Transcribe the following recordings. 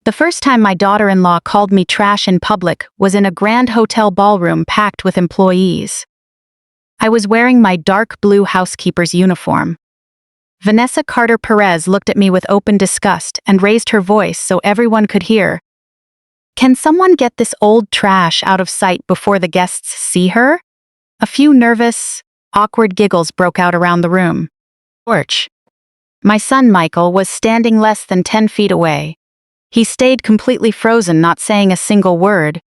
The first time my daughter-in-law called me trash in public was in a grand hotel ballroom packed with employees. I was wearing my dark blue housekeeper's uniform. Vanessa Carter Perez looked at me with open disgust and raised her voice so everyone could hear. "Can someone get this old trash out of sight before the guests see her?" A few nervous, awkward giggles broke out around the room. Porch. My son Michael was standing less than 10 feet away. He stayed completely frozen, not saying a single word.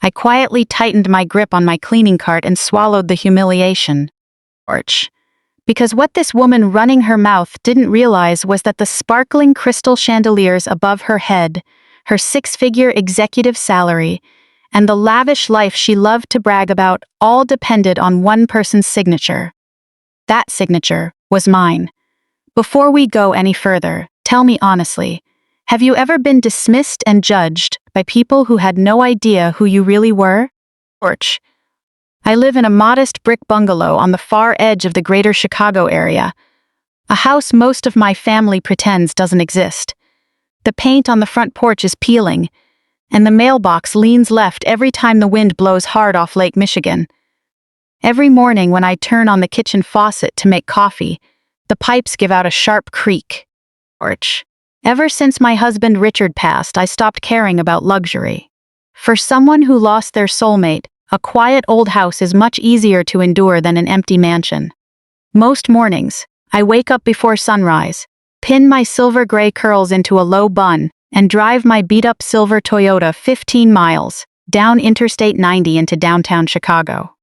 I quietly tightened my grip on my cleaning cart and swallowed the humiliation. Porch. Because what this woman running her mouth didn't realize was that the sparkling crystal chandeliers above her head, her six-figure executive salary, and the lavish life she loved to brag about all depended on one person's signature. That signature was mine. Before we go any further, tell me honestly, have you ever been dismissed and judged by people who had no idea who you really were? Porch. I live in a modest brick bungalow on the far edge of the greater Chicago area, a house most of my family pretends doesn't exist. The paint on the front porch is peeling, and the mailbox leans left every time the wind blows hard off Lake Michigan. Every morning when I turn on the kitchen faucet to make coffee, the pipes give out a sharp creak. Porch. Ever since my husband Richard passed, I stopped caring about luxury. For someone who lost their soulmate, a quiet old house is much easier to endure than an empty mansion. Most mornings, I wake up before sunrise, pin my silver gray curls into a low bun, and drive my beat-up silver Toyota 15 miles, down Interstate 90 into downtown Chicago.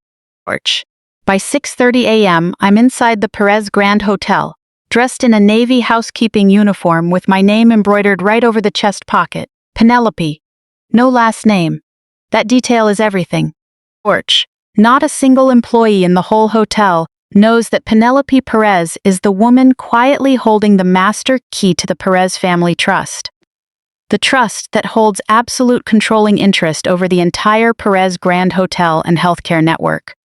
Porch. By 6:30 a.m., I'm inside the Perez Grand Hotel, dressed in a navy housekeeping uniform with my name embroidered right over the chest pocket, Penelope. No last name. That detail is everything. Porch. Not a single employee in the whole hotel knows that Penelope Perez is the woman quietly holding the master key to the Perez family trust. The trust that holds absolute controlling interest over the entire Perez Grand Hotel and healthcare network.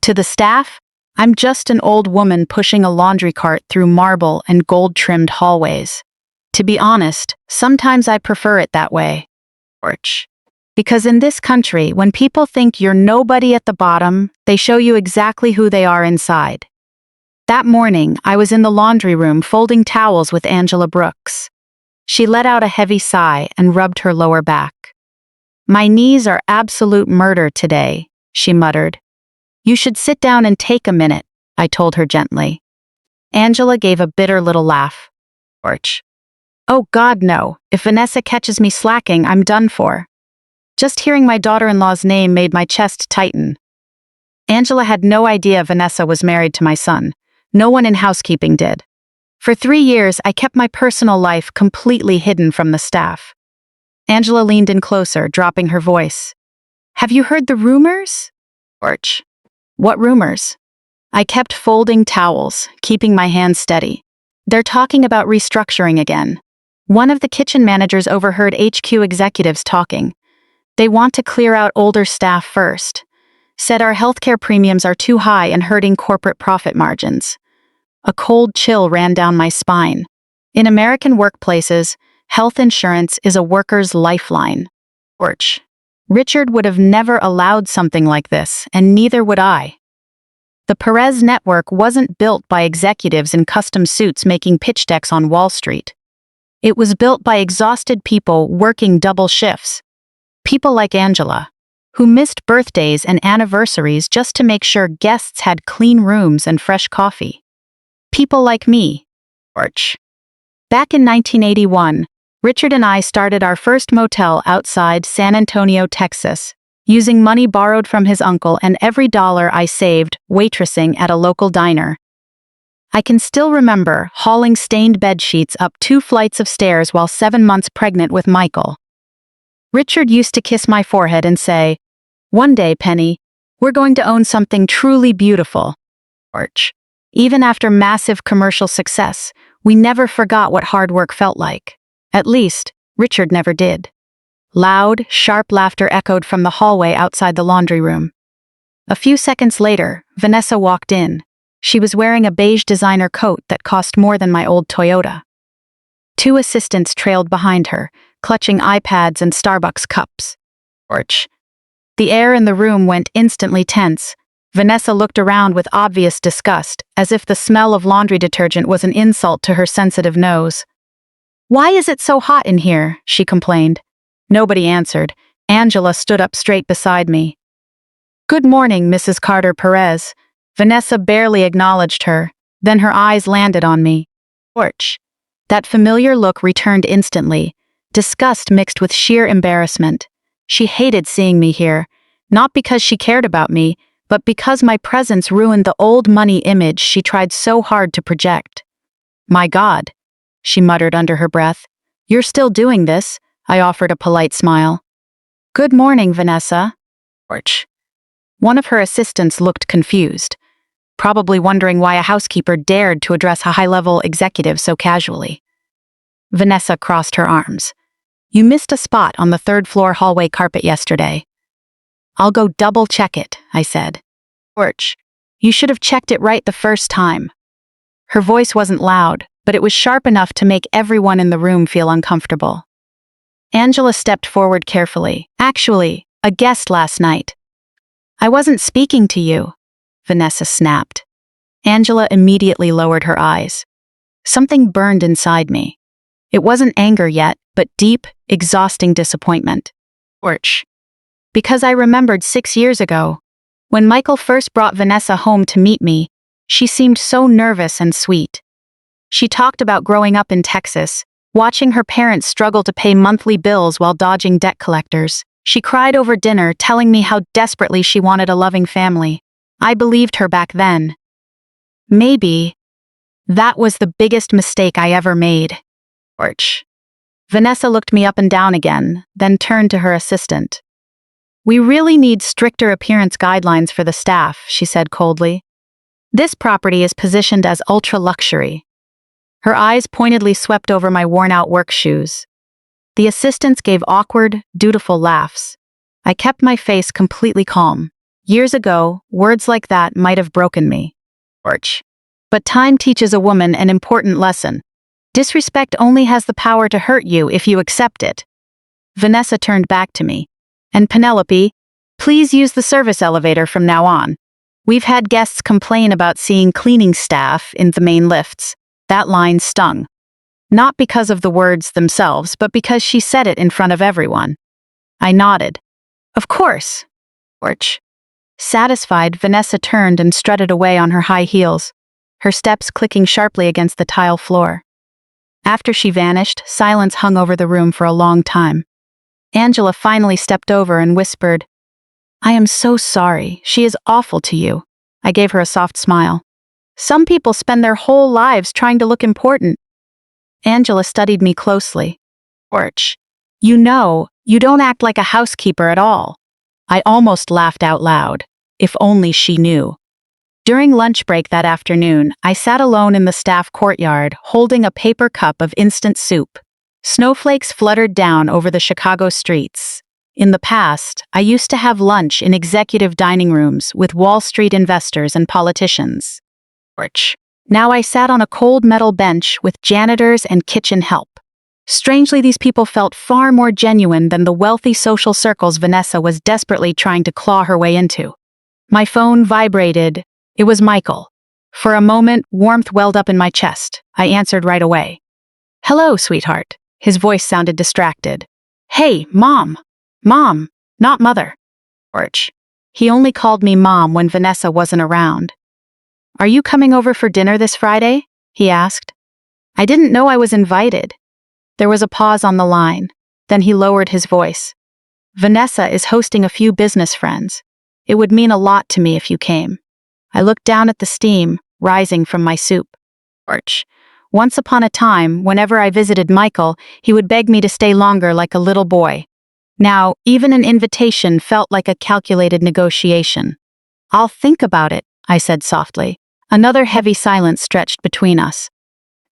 To the staff, I'm just an old woman pushing a laundry cart through marble and gold-trimmed hallways. To be honest, sometimes I prefer it that way. Porch. Because in this country, when people think you're nobody at the bottom, they show you exactly who they are inside. That morning, I was in the laundry room folding towels with Angela Brooks. She let out a heavy sigh and rubbed her lower back. "My knees are absolute murder today," she muttered. "You should sit down and take a minute," I told her gently. Angela gave a bitter little laugh. Porch. "Oh God, no. If Vanessa catches me slacking, I'm done for." Just hearing my daughter-in-law's name made my chest tighten. Angela had no idea Vanessa was married to my son. No one in housekeeping did. For 3 years, I kept my personal life completely hidden from the staff. Angela leaned in closer, dropping her voice. "Have you heard the rumors?" Porch. "What rumors?" I kept folding towels, keeping my hands steady. "They're talking about restructuring again. One of the kitchen managers overheard HQ executives talking. They want to clear out older staff first. Said our healthcare premiums are too high and hurting corporate profit margins." A cold chill ran down my spine. In American workplaces, health insurance is a worker's lifeline. Porch. Richard would have never allowed something like this, and neither would I. The Perez network wasn't built by executives in custom suits making pitch decks on Wall Street. It was built by exhausted people working double shifts. People like Angela, who missed birthdays and anniversaries just to make sure guests had clean rooms and fresh coffee. People like me. Porch. Back in 1981, Richard and I started our first motel outside San Antonio, Texas, using money borrowed from his uncle and every dollar I saved waitressing at a local diner. I can still remember hauling stained bed sheets up 2 flights of stairs while 7 months pregnant with Michael. Richard used to kiss my forehead and say, "One day, Penny, we're going to own something truly beautiful." Porch. Even after massive commercial success, we never forgot what hard work felt like. At least, Richard never did. Loud, sharp laughter echoed from the hallway outside the laundry room. A few seconds later, Vanessa walked in. She was wearing a beige designer coat that cost more than my old Toyota. 2 assistants trailed behind her, clutching iPads and Starbucks cups. Porch. The air in the room went instantly tense. Vanessa looked around with obvious disgust, as if the smell of laundry detergent was an insult to her sensitive nose. "Why is it so hot in here?" she complained. Nobody answered. Angela stood up straight beside me. "Good morning, Mrs. Carter Perez." Vanessa barely acknowledged her, then her eyes landed on me. Porch. That familiar look returned instantly, disgust mixed with sheer embarrassment. She hated seeing me here, not because she cared about me, but because my presence ruined the old money image she tried so hard to project. "My God," she muttered under her breath. "You're still doing this?" I offered a polite smile. "Good morning, Vanessa." Porch. One of her assistants looked confused, probably wondering why a housekeeper dared to address a high-level executive so casually. Vanessa crossed her arms. "You missed a spot on the third-floor hallway carpet yesterday." "I'll go double-check it," I said. "Porch, you should have checked it right the first time." Her voice wasn't loud, but it was sharp enough to make everyone in the room feel uncomfortable. Angela stepped forward carefully. "Actually, a guest last night." "I wasn't speaking to you," Vanessa snapped. Angela immediately lowered her eyes. Something burned inside me. It wasn't anger yet, but deep, exhausting disappointment. Porch. Because I remembered 6 years ago, when Michael first brought Vanessa home to meet me, she seemed so nervous and sweet. She talked about growing up in Texas, watching her parents struggle to pay monthly bills while dodging debt collectors. She cried over dinner, telling me how desperately she wanted a loving family. I believed her back then. Maybe that was the biggest mistake I ever made. Porch. Vanessa looked me up and down again, then turned to her assistant. "We really need stricter appearance guidelines for the staff," she said coldly. "This property is positioned as ultra-luxury." Her eyes pointedly swept over my worn-out work shoes. The assistants gave awkward, dutiful laughs. I kept my face completely calm. Years ago, words like that might have broken me. Porch. But time teaches a woman an important lesson. Disrespect only has the power to hurt you if you accept it. Vanessa turned back to me. "And Penelope, please use the service elevator from now on. We've had guests complain about seeing cleaning staff in the main lifts." That line stung. Not because of the words themselves, but because she said it in front of everyone. I nodded. "Of course." Porch. Satisfied, Vanessa turned and strutted away on her high heels, her steps clicking sharply against the tile floor. After she vanished, silence hung over the room for a long time. Angela finally stepped over and whispered, "I am so sorry. She is awful to you." I gave her a soft smile. "Some people spend their whole lives trying to look important." Angela studied me closely. "Porch, you know, you don't act like a housekeeper at all." I almost laughed out loud. If only she knew. During lunch break that afternoon, I sat alone in the staff courtyard, holding a paper cup of instant soup. Snowflakes fluttered down over the Chicago streets. In the past, I used to have lunch in executive dining rooms with Wall Street investors and politicians. Now I sat on a cold metal bench with janitors and kitchen help. Strangely, these people felt far more genuine than the wealthy social circles Vanessa was desperately trying to claw her way into. My phone vibrated. It was Michael. For a moment, warmth welled up in my chest. I answered right away. "Hello, sweetheart." His voice sounded distracted. "Hey, Mom. Mom, not Mother." He only called me Mom when Vanessa wasn't around. "Are you coming over for dinner this Friday?" he asked. I didn't know I was invited. There was a pause on the line. Then he lowered his voice. "Vanessa is hosting a few business friends. It would mean a lot to me if you came." I looked down at the steam, rising from my soup. Once upon a time, whenever I visited Michael, he would beg me to stay longer like a little boy. Now, even an invitation felt like a calculated negotiation. "I'll think about it," I said softly. Another heavy silence stretched between us.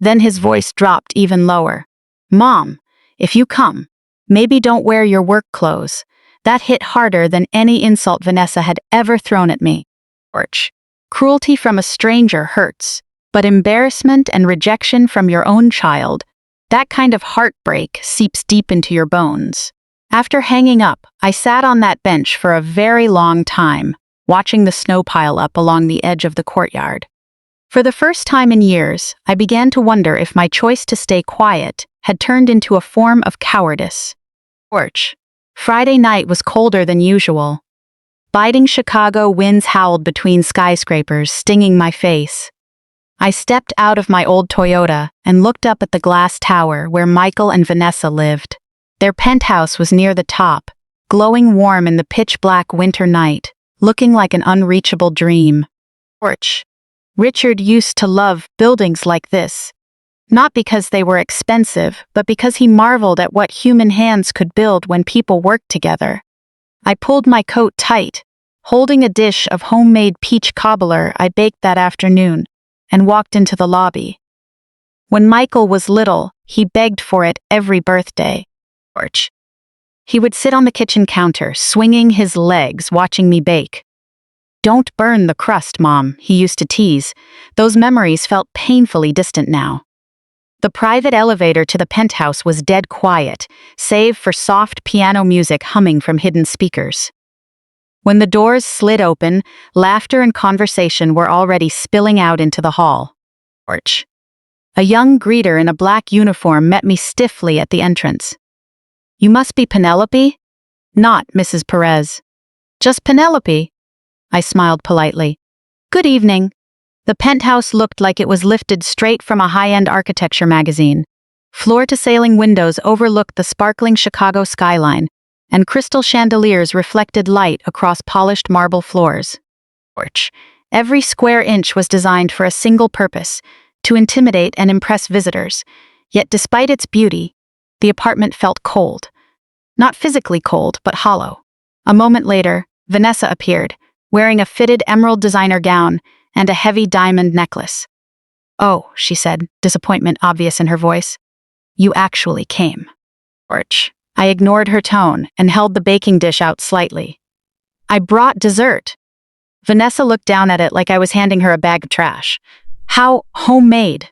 Then his voice dropped even lower. "Mom, if you come, maybe don't wear your work clothes." That hit harder than any insult Vanessa had ever thrown at me. Cruelty from a stranger hurts, but embarrassment and rejection from your own child, That kind of heartbreak seeps deep into your bones. After hanging up, I sat on that bench for a very long time, watching the snow pile up along the edge of the courtyard. For the first time in years, I began to wonder if my choice to stay quiet had turned into a form of cowardice. Porch. Friday night was colder than usual. Biting Chicago winds howled between skyscrapers, stinging my face. I stepped out of my old Toyota and looked up at the glass tower where Michael and Vanessa lived. Their penthouse was near the top, glowing warm in the pitch-black winter night, looking like an unreachable dream. Porch. Richard used to love buildings like this. Not because they were expensive, but because he marveled at what human hands could build when people worked together. I pulled my coat tight, holding a dish of homemade peach cobbler I baked that afternoon, and walked into the lobby. When Michael was little, he begged for it every birthday. Porch. He would sit on the kitchen counter, swinging his legs, watching me bake. "Don't burn the crust, Mom," he used to tease. Those memories felt painfully distant now. The private elevator to the penthouse was dead quiet, save for soft piano music humming from hidden speakers. When the doors slid open, laughter and conversation were already spilling out into the hall. Porch. A young greeter in a black uniform met me stiffly at the entrance. "You must be Penelope?" "Not Mrs. Perez." "Just Penelope." I smiled politely. "Good evening." The penthouse looked like it was lifted straight from a high-end architecture magazine. Floor-to-ceiling windows overlooked the sparkling Chicago skyline, and crystal chandeliers reflected light across polished marble floors. Porch. Every square inch was designed for a single purpose, to intimidate and impress visitors. Yet despite its beauty, the apartment felt cold. Not physically cold, but hollow. A moment later, Vanessa appeared, wearing a fitted emerald designer gown and a heavy diamond necklace. "Oh," she said, disappointment obvious in her voice. "You actually came." Porch. I ignored her tone and held the baking dish out slightly. "I brought dessert." Vanessa looked down at it like I was handing her a bag of trash. "How homemade."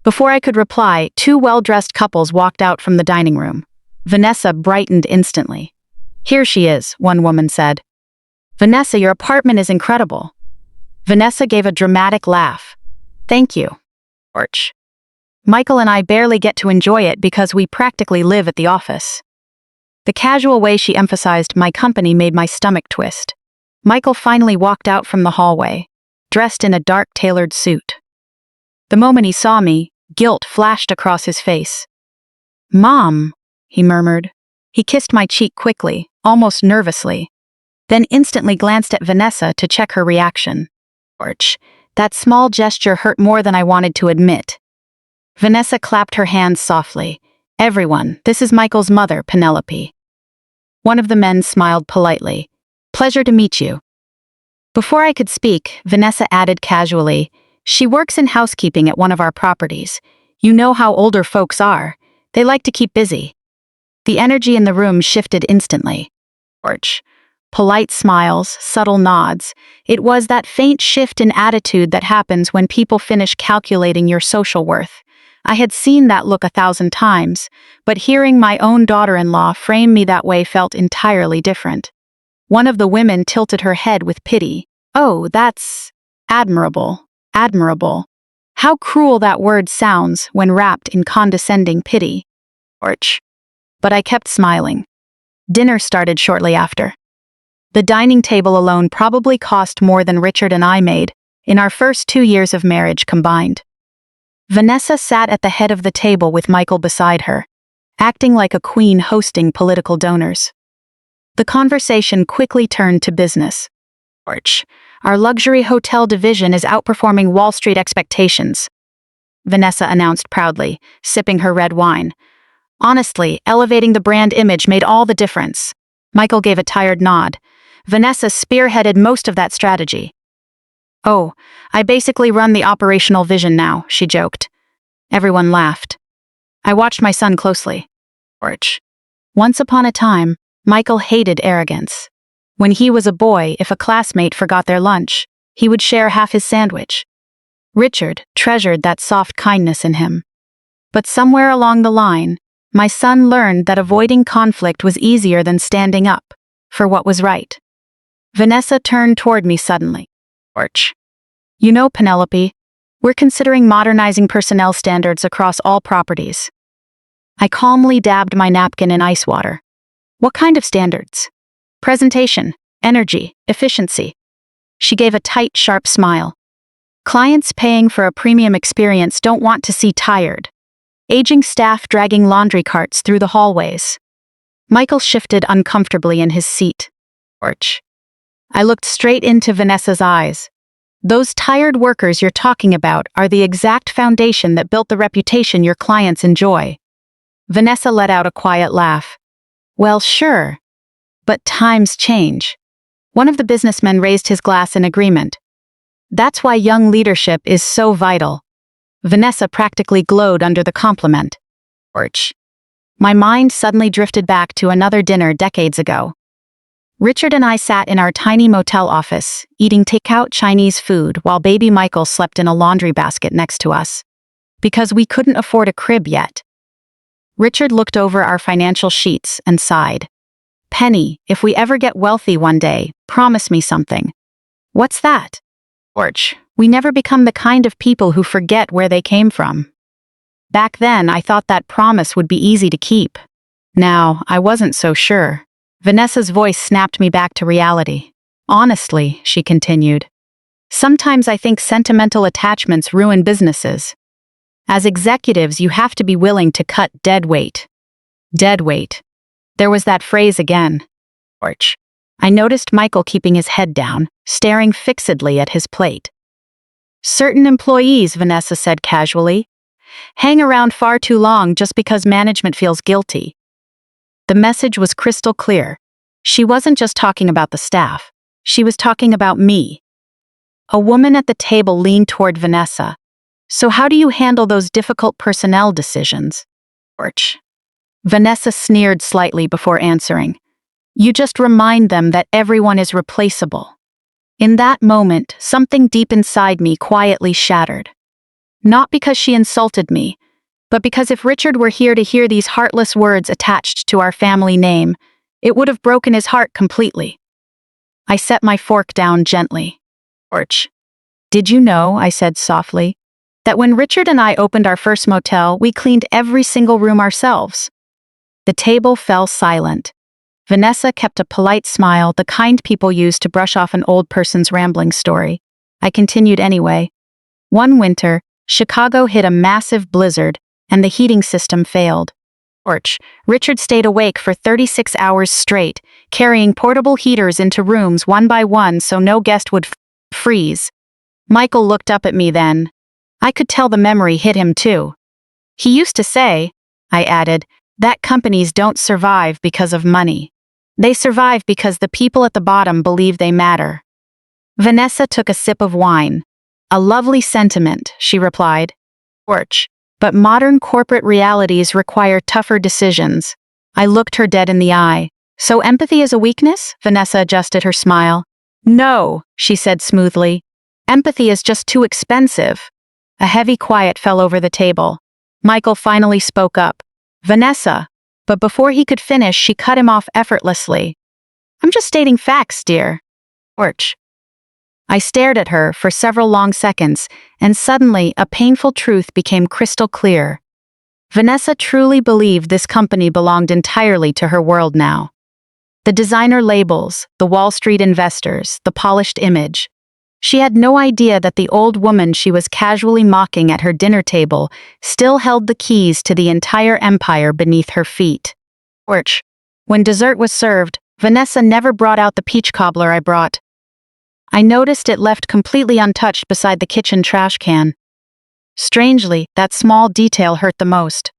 Before I could reply, two well-dressed couples walked out from the dining room. Vanessa brightened instantly. "Here she is," one woman said. "Vanessa, your apartment is incredible." Vanessa gave a dramatic laugh. "Thank you." Porch. Michael and I barely get to enjoy it because we practically live at the office. The casual way she emphasized my company made my stomach twist. Michael finally walked out from the hallway, dressed in a dark tailored suit. The moment he saw me, guilt flashed across his face. "Mom," he murmured. He kissed my cheek quickly, almost nervously, then instantly glanced at Vanessa to check her reaction. Porch. That small gesture hurt more than I wanted to admit. Vanessa clapped her hands softly. "Everyone, this is Michael's mother, Penelope." One of the men smiled politely. "Pleasure to meet you." Before I could speak, Vanessa added casually, "She works in housekeeping at one of our properties. You know how older folks are. They like to keep busy." The energy in the room shifted instantly. Porch. Polite smiles, subtle nods. It was that faint shift in attitude that happens when people finish calculating your social worth. I had seen that look 1,000 times, but hearing my own daughter-in-law frame me that way felt entirely different. One of the women tilted her head with pity. "Oh, that's admirable, admirable." How cruel that word sounds when wrapped in condescending pity. Porch. But I kept smiling. Dinner started shortly after. The dining table alone probably cost more than Richard and I made in our first 2 years of marriage combined. Vanessa sat at the head of the table with Michael beside her, acting like a queen hosting political donors. The conversation quickly turned to business. Porch. Our luxury hotel division is outperforming Wall Street expectations, Vanessa announced proudly, sipping her red wine. Honestly, elevating the brand image made all the difference. Michael gave a tired nod. Vanessa spearheaded most of that strategy. "Oh, I basically run the operational vision now," she joked. Everyone laughed. I watched my son closely. Porch. Once upon a time, Michael hated arrogance. When he was a boy, if a classmate forgot their lunch, he would share half his sandwich. Richard treasured that soft kindness in him. But somewhere along the line, my son learned that avoiding conflict was easier than standing up for what was right. Vanessa turned toward me suddenly. Orch. You know, Penelope, we're considering modernizing personnel standards across all properties. I calmly dabbed my napkin in ice water. What kind of standards? Presentation, energy, efficiency. She gave a tight, sharp smile. Clients paying for a premium experience don't want to see tired, aging staff dragging laundry carts through the hallways. Michael shifted uncomfortably in his seat. Orch. I looked straight into Vanessa's eyes. Those tired workers you're talking about are the exact foundation that built the reputation your clients enjoy. Vanessa let out a quiet laugh. Well, sure. But times change. One of the businessmen raised his glass in agreement. That's why young leadership is so vital. Vanessa practically glowed under the compliment. Orch. My mind suddenly drifted back to another dinner decades ago. Richard and I sat in our tiny motel office, eating takeout Chinese food while baby Michael slept in a laundry basket next to us. Because we couldn't afford a crib yet. Richard looked over our financial sheets and sighed. Penny, if we ever get wealthy one day, promise me something. What's that? Orch, we never become the kind of people who forget where they came from. Back then, I thought that promise would be easy to keep. Now, I wasn't so sure. Vanessa's voice snapped me back to reality. Honestly, she continued, sometimes I think sentimental attachments ruin businesses. As executives, you have to be willing to cut dead weight. Dead weight. There was that phrase again. Orch. I noticed Michael keeping his head down, staring fixedly at his plate. Certain employees, Vanessa said casually, hang around far too long just because management feels guilty. The message was crystal clear. She wasn't just talking about the staff. She was talking about me. A woman at the table leaned toward Vanessa. So how do you handle those difficult personnel decisions? Orch. Vanessa sneered slightly before answering. You just remind them that everyone is replaceable. In that moment, something deep inside me quietly shattered. Not because she insulted me, but because if Richard were here to hear these heartless words attached to our family name, it would have broken his heart completely. I set my fork down gently. Orch. Did you know, I said softly, that when Richard and I opened our first motel, we cleaned every single room ourselves? The table fell silent. Vanessa kept a polite smile, the kind people use to brush off an old person's rambling story. I continued anyway. One winter, Chicago hit a massive blizzard, and the heating system failed. Orch. Richard stayed awake for 36 hours straight, carrying portable heaters into rooms one by one so no guest would freeze. Michael looked up at me then. I could tell the memory hit him too. He used to say, I added, that companies don't survive because of money. They survive because the people at the bottom believe they matter. Vanessa took a sip of wine. A lovely sentiment, she replied. Orch. But modern corporate realities require tougher decisions. I looked her dead in the eye. So empathy is a weakness? Vanessa adjusted her smile. No, she said smoothly. Empathy is just too expensive. A heavy quiet fell over the table. Michael finally spoke up. Vanessa. But before he could finish, she cut him off effortlessly. I'm just stating facts, dear. Orch. I stared at her for several long seconds, and suddenly a painful truth became crystal clear. Vanessa truly believed this company belonged entirely to her world now. The designer labels, the Wall Street investors, the polished image. She had no idea that the old woman she was casually mocking at her dinner table still held the keys to the entire empire beneath her feet. Orch. When dessert was served, Vanessa never brought out the peach cobbler I brought. I noticed it left completely untouched beside the kitchen trash can. Strangely, that small detail hurt the most.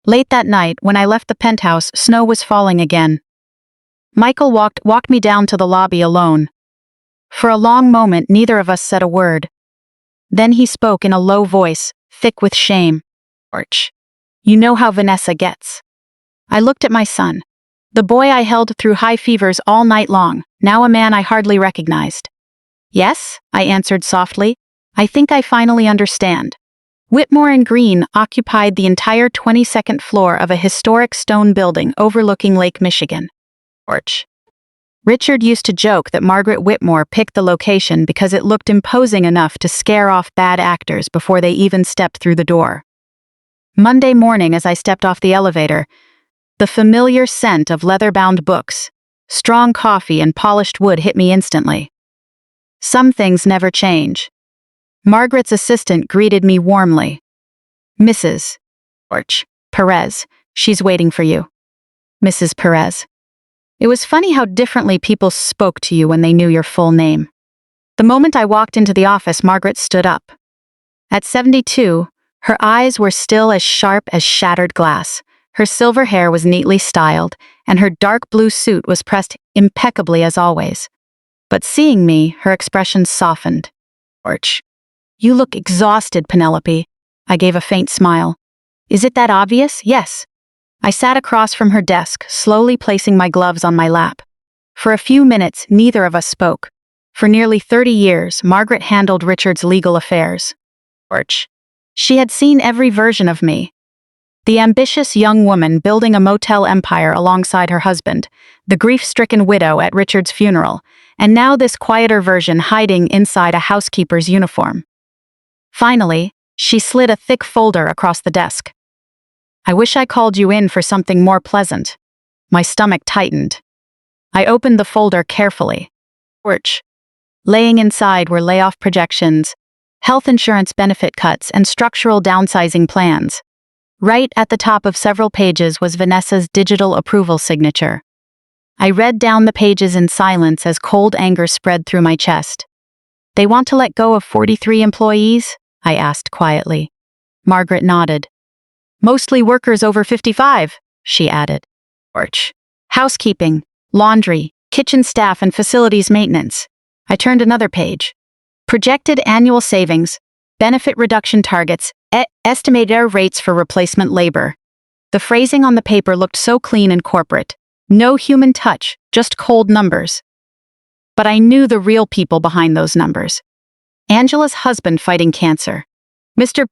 Late that night, when I left the penthouse, snow was falling again. Michael walked me down to the lobby alone. For a long moment, neither of us said a word. Then he spoke in a low voice, thick with shame. Orch. You know how Vanessa gets. I looked at my son. The boy I held through high fevers all night long, now a man I hardly recognized. Yes, I answered softly. I think I finally understand. Whitmore and Green occupied the entire 22nd floor of a historic stone building overlooking Lake Michigan. Porch. Richard used to joke that Margaret Whitmore picked the location because it looked imposing enough to scare off bad actors before they even stepped through the door. Monday morning, as I stepped off the elevator, the familiar scent of leather-bound books, strong coffee, and polished wood hit me instantly. Some things never change. Margaret's assistant greeted me warmly. Mrs. Perez, she's waiting for you. Mrs. Perez. It was funny how differently people spoke to you when they knew your full name. The moment I walked into the office, Margaret stood up. At 72, her eyes were still as sharp as shattered glass. Her silver hair was neatly styled, and her dark blue suit was pressed impeccably as always. But seeing me, her expression softened. You look exhausted, Penelope. I gave a faint smile. Is it that obvious? Yes. I sat across from her desk, slowly placing my gloves on my lap. For a few minutes, neither of us spoke. For nearly 30 years, Margaret handled Richard's legal affairs. She had seen every version of me. The ambitious young woman building a motel empire alongside her husband, the grief-stricken widow at Richard's funeral, and now this quieter version hiding inside a housekeeper's uniform. Finally, she slid a thick folder across the desk. I wish I called you in for something more pleasant. My stomach tightened. I opened the folder carefully. Laying inside were layoff projections, health insurance benefit cuts, and structural downsizing plans. Right at the top of several pages was Vanessa's digital approval signature. I read down the pages in silence as cold anger spread through my chest. They want to let go of 43 employees? I asked quietly. Margaret nodded. Mostly workers over 55, she added. Housekeeping, laundry, kitchen staff, and facilities maintenance. I turned another page. Projected annual savings, benefit reduction targets, estimated error rates for replacement labor. The phrasing on the paper looked so clean and corporate. No human touch, just cold numbers. But I knew the real people behind those numbers. Angela's husband fighting cancer. Mr.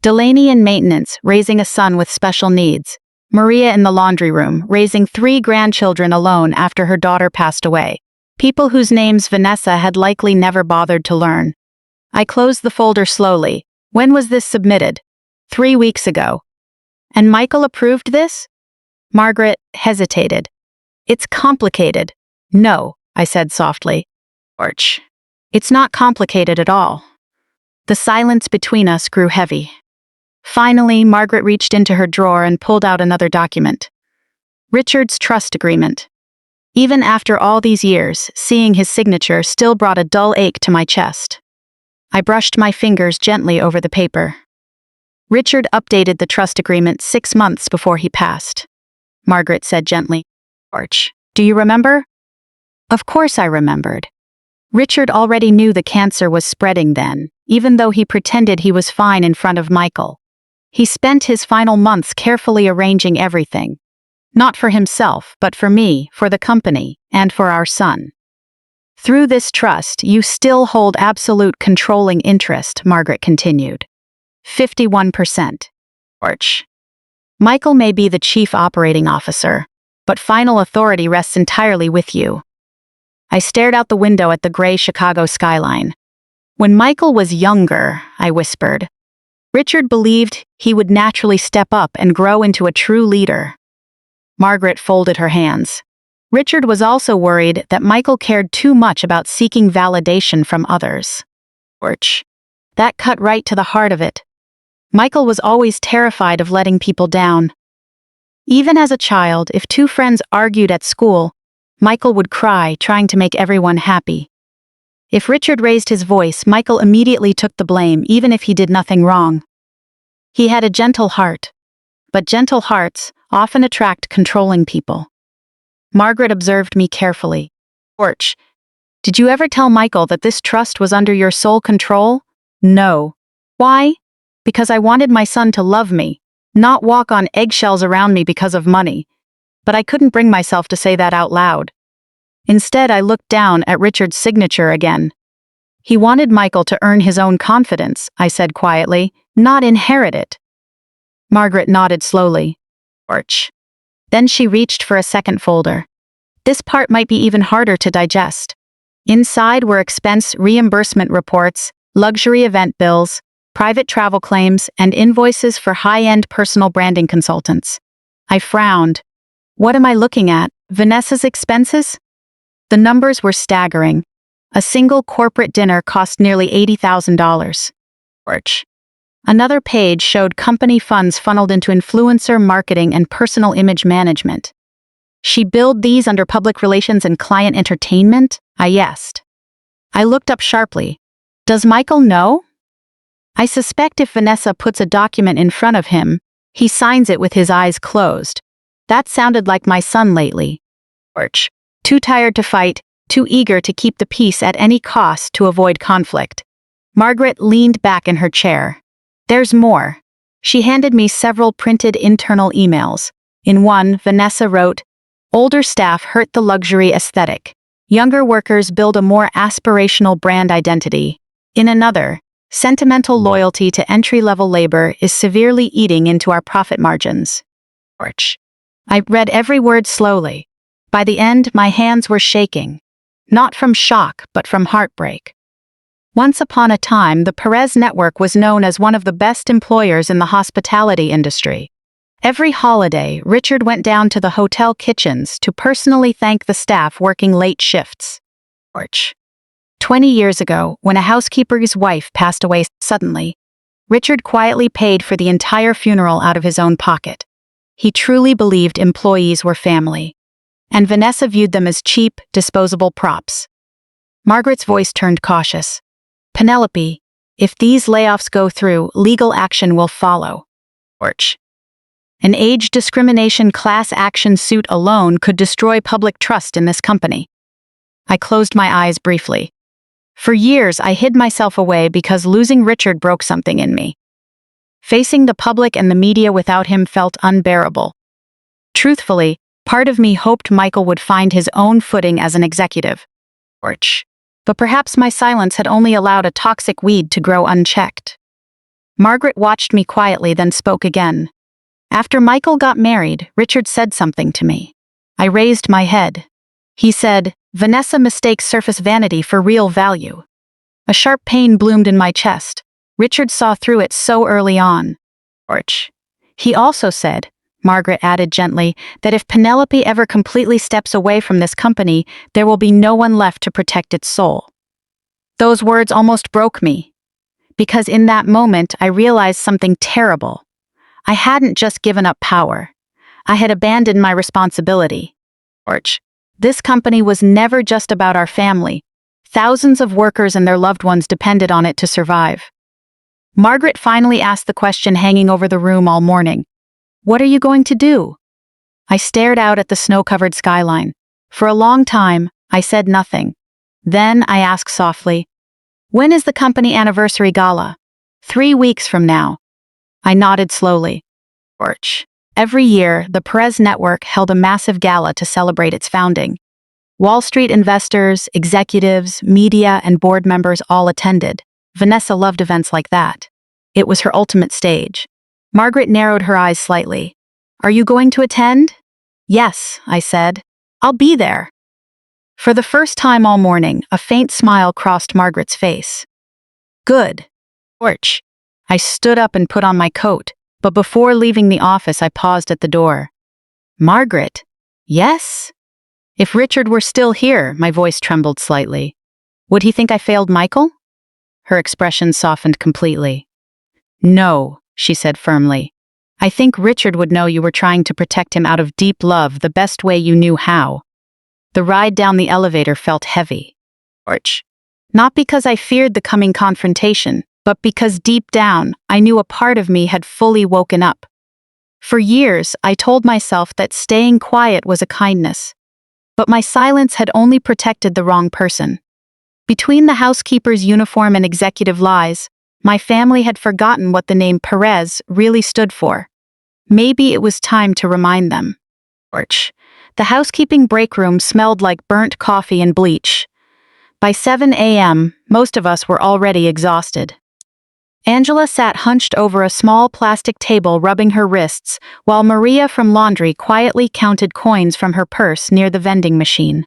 Delaney in maintenance, raising a son with special needs. Maria in the laundry room, raising 3 grandchildren alone after her daughter passed away. People whose names Vanessa had likely never bothered to learn. I closed the folder slowly. When was this submitted? 3 weeks ago. And Michael approved this? Margaret hesitated. It's complicated. No, I said softly. It's not complicated at all. The silence between us grew heavy. Finally, Margaret reached into her drawer and pulled out another document. Richard's trust agreement. Even after all these years, seeing his signature still brought a dull ache to my chest. I brushed my fingers gently over the paper. Richard updated the trust agreement 6 months before he passed. Margaret said gently. Do you remember? Of course I remembered. Richard already knew the cancer was spreading then, even though he pretended he was fine in front of Michael. He spent his final months carefully arranging everything. Not for himself, but for me, for the company, and for our son. Through this trust, you still hold absolute controlling interest, Margaret continued. 51%. Michael may be the chief operating officer, but final authority rests entirely with you. I stared out the window at the gray Chicago skyline. When Michael was younger, I whispered, Richard believed he would naturally step up and grow into a true leader. Margaret folded her hands. Richard was also worried that Michael cared too much about seeking validation from others. That cut right to the heart of it. Michael was always terrified of letting people down. Even as a child, if 2 friends argued at school, Michael would cry, trying to make everyone happy. If Richard raised his voice, Michael immediately took the blame, even if he did nothing wrong. He had a gentle heart, but gentle hearts often attract controlling people. Margaret observed me carefully. Did you ever tell Michael that this trust was under your sole control? No. Why? Because I wanted my son to love me, not walk on eggshells around me because of money. But I couldn't bring myself to say that out loud. Instead, I looked down at Richard's signature again. He wanted Michael to earn his own confidence, I said quietly, not inherit it. Margaret nodded slowly. Orch. Then she reached for a second folder. This part might be even harder to digest. Inside were expense reimbursement reports, luxury event bills, private travel claims, and invoices for high-end personal branding consultants. I frowned. What am I looking at? Vanessa's expenses? The numbers were staggering. A single corporate dinner cost nearly $80,000. Orch. Another page showed company funds funneled into influencer marketing and personal image management. She billed these under public relations and client entertainment? I guessed. I looked up sharply. Does Michael know? I suspect if Vanessa puts a document in front of him, he signs it with his eyes closed. That sounded like my son lately. Orch. Too tired to fight, too eager to keep the peace at any cost to avoid conflict. Margaret leaned back in her chair. There's more. She handed me several printed internal emails. In one, Vanessa wrote, older staff hurt the luxury aesthetic. Younger workers build a more aspirational brand identity. In another, sentimental loyalty to entry-level labor is severely eating into our profit margins. Orch. I read every word slowly. By the end, my hands were shaking. Not from shock, but from heartbreak. Once upon a time, the Perez network was known as one of the best employers in the hospitality industry. Every holiday, Richard went down to the hotel kitchens to personally thank the staff working late shifts. Orch. 20 years ago, when a housekeeper's wife passed away suddenly, Richard quietly paid for the entire funeral out of his own pocket. He truly believed employees were family. And Vanessa viewed them as cheap, disposable props. Margaret's voice turned cautious. Penelope, if these layoffs go through, legal action will follow. Orch. An age discrimination class action suit alone could destroy public trust in this company. I closed my eyes briefly. For years, I hid myself away because losing Richard broke something in me. Facing the public and the media without him felt unbearable. Truthfully, part of me hoped Michael would find his own footing as an executive. Orch. But perhaps my silence had only allowed a toxic weed to grow unchecked. Margaret watched me quietly, then spoke again. After Michael got married, Richard said something to me. I raised my head. He said, Vanessa mistakes surface vanity for real value. A sharp pain bloomed in my chest. Richard saw through it so early on. Orch. He also said, Margaret added gently, that if Penelope ever completely steps away from this company, there will be no one left to protect its soul. Those words almost broke me. Because in that moment, I realized something terrible. I hadn't just given up power. I had abandoned my responsibility. Orch. This company was never just about our family. Thousands of workers and their loved ones depended on it to survive. Margaret finally asked the question hanging over the room all morning. What are you going to do? I stared out at the snow-covered skyline. For a long time, I said nothing. Then I asked softly, when is the company anniversary gala? 3 weeks from now. I nodded slowly. Orch. Every year, the Perez network held a massive gala to celebrate its founding. Wall Street investors, executives, media, and board members all attended. Vanessa loved events like that. It was her ultimate stage. Margaret narrowed her eyes slightly. Are you going to attend? Yes, I said. I'll be there. For the first time all morning, a faint smile crossed Margaret's face. Good. Orch. I stood up and put on my coat, but before leaving the office, I paused at the door. Margaret? Yes? If Richard were still here, my voice trembled slightly. Would he think I failed Michael? Her expression softened completely. No, she said firmly. I think Richard would know you were trying to protect him out of deep love the best way you knew how. The ride down the elevator felt heavy. Orch. Not because I feared the coming confrontation, but because deep down, I knew a part of me had fully woken up. For years, I told myself that staying quiet was a kindness. But my silence had only protected the wrong person. Between the housekeeper's uniform and executive lies, my family had forgotten what the name Perez really stood for. Maybe it was time to remind them. Orch. The housekeeping break room smelled like burnt coffee and bleach. By 7 a.m., Most of us were already exhausted. Angela sat hunched over a small plastic table rubbing her wrists, while Maria from laundry quietly counted coins from her purse near the vending machine.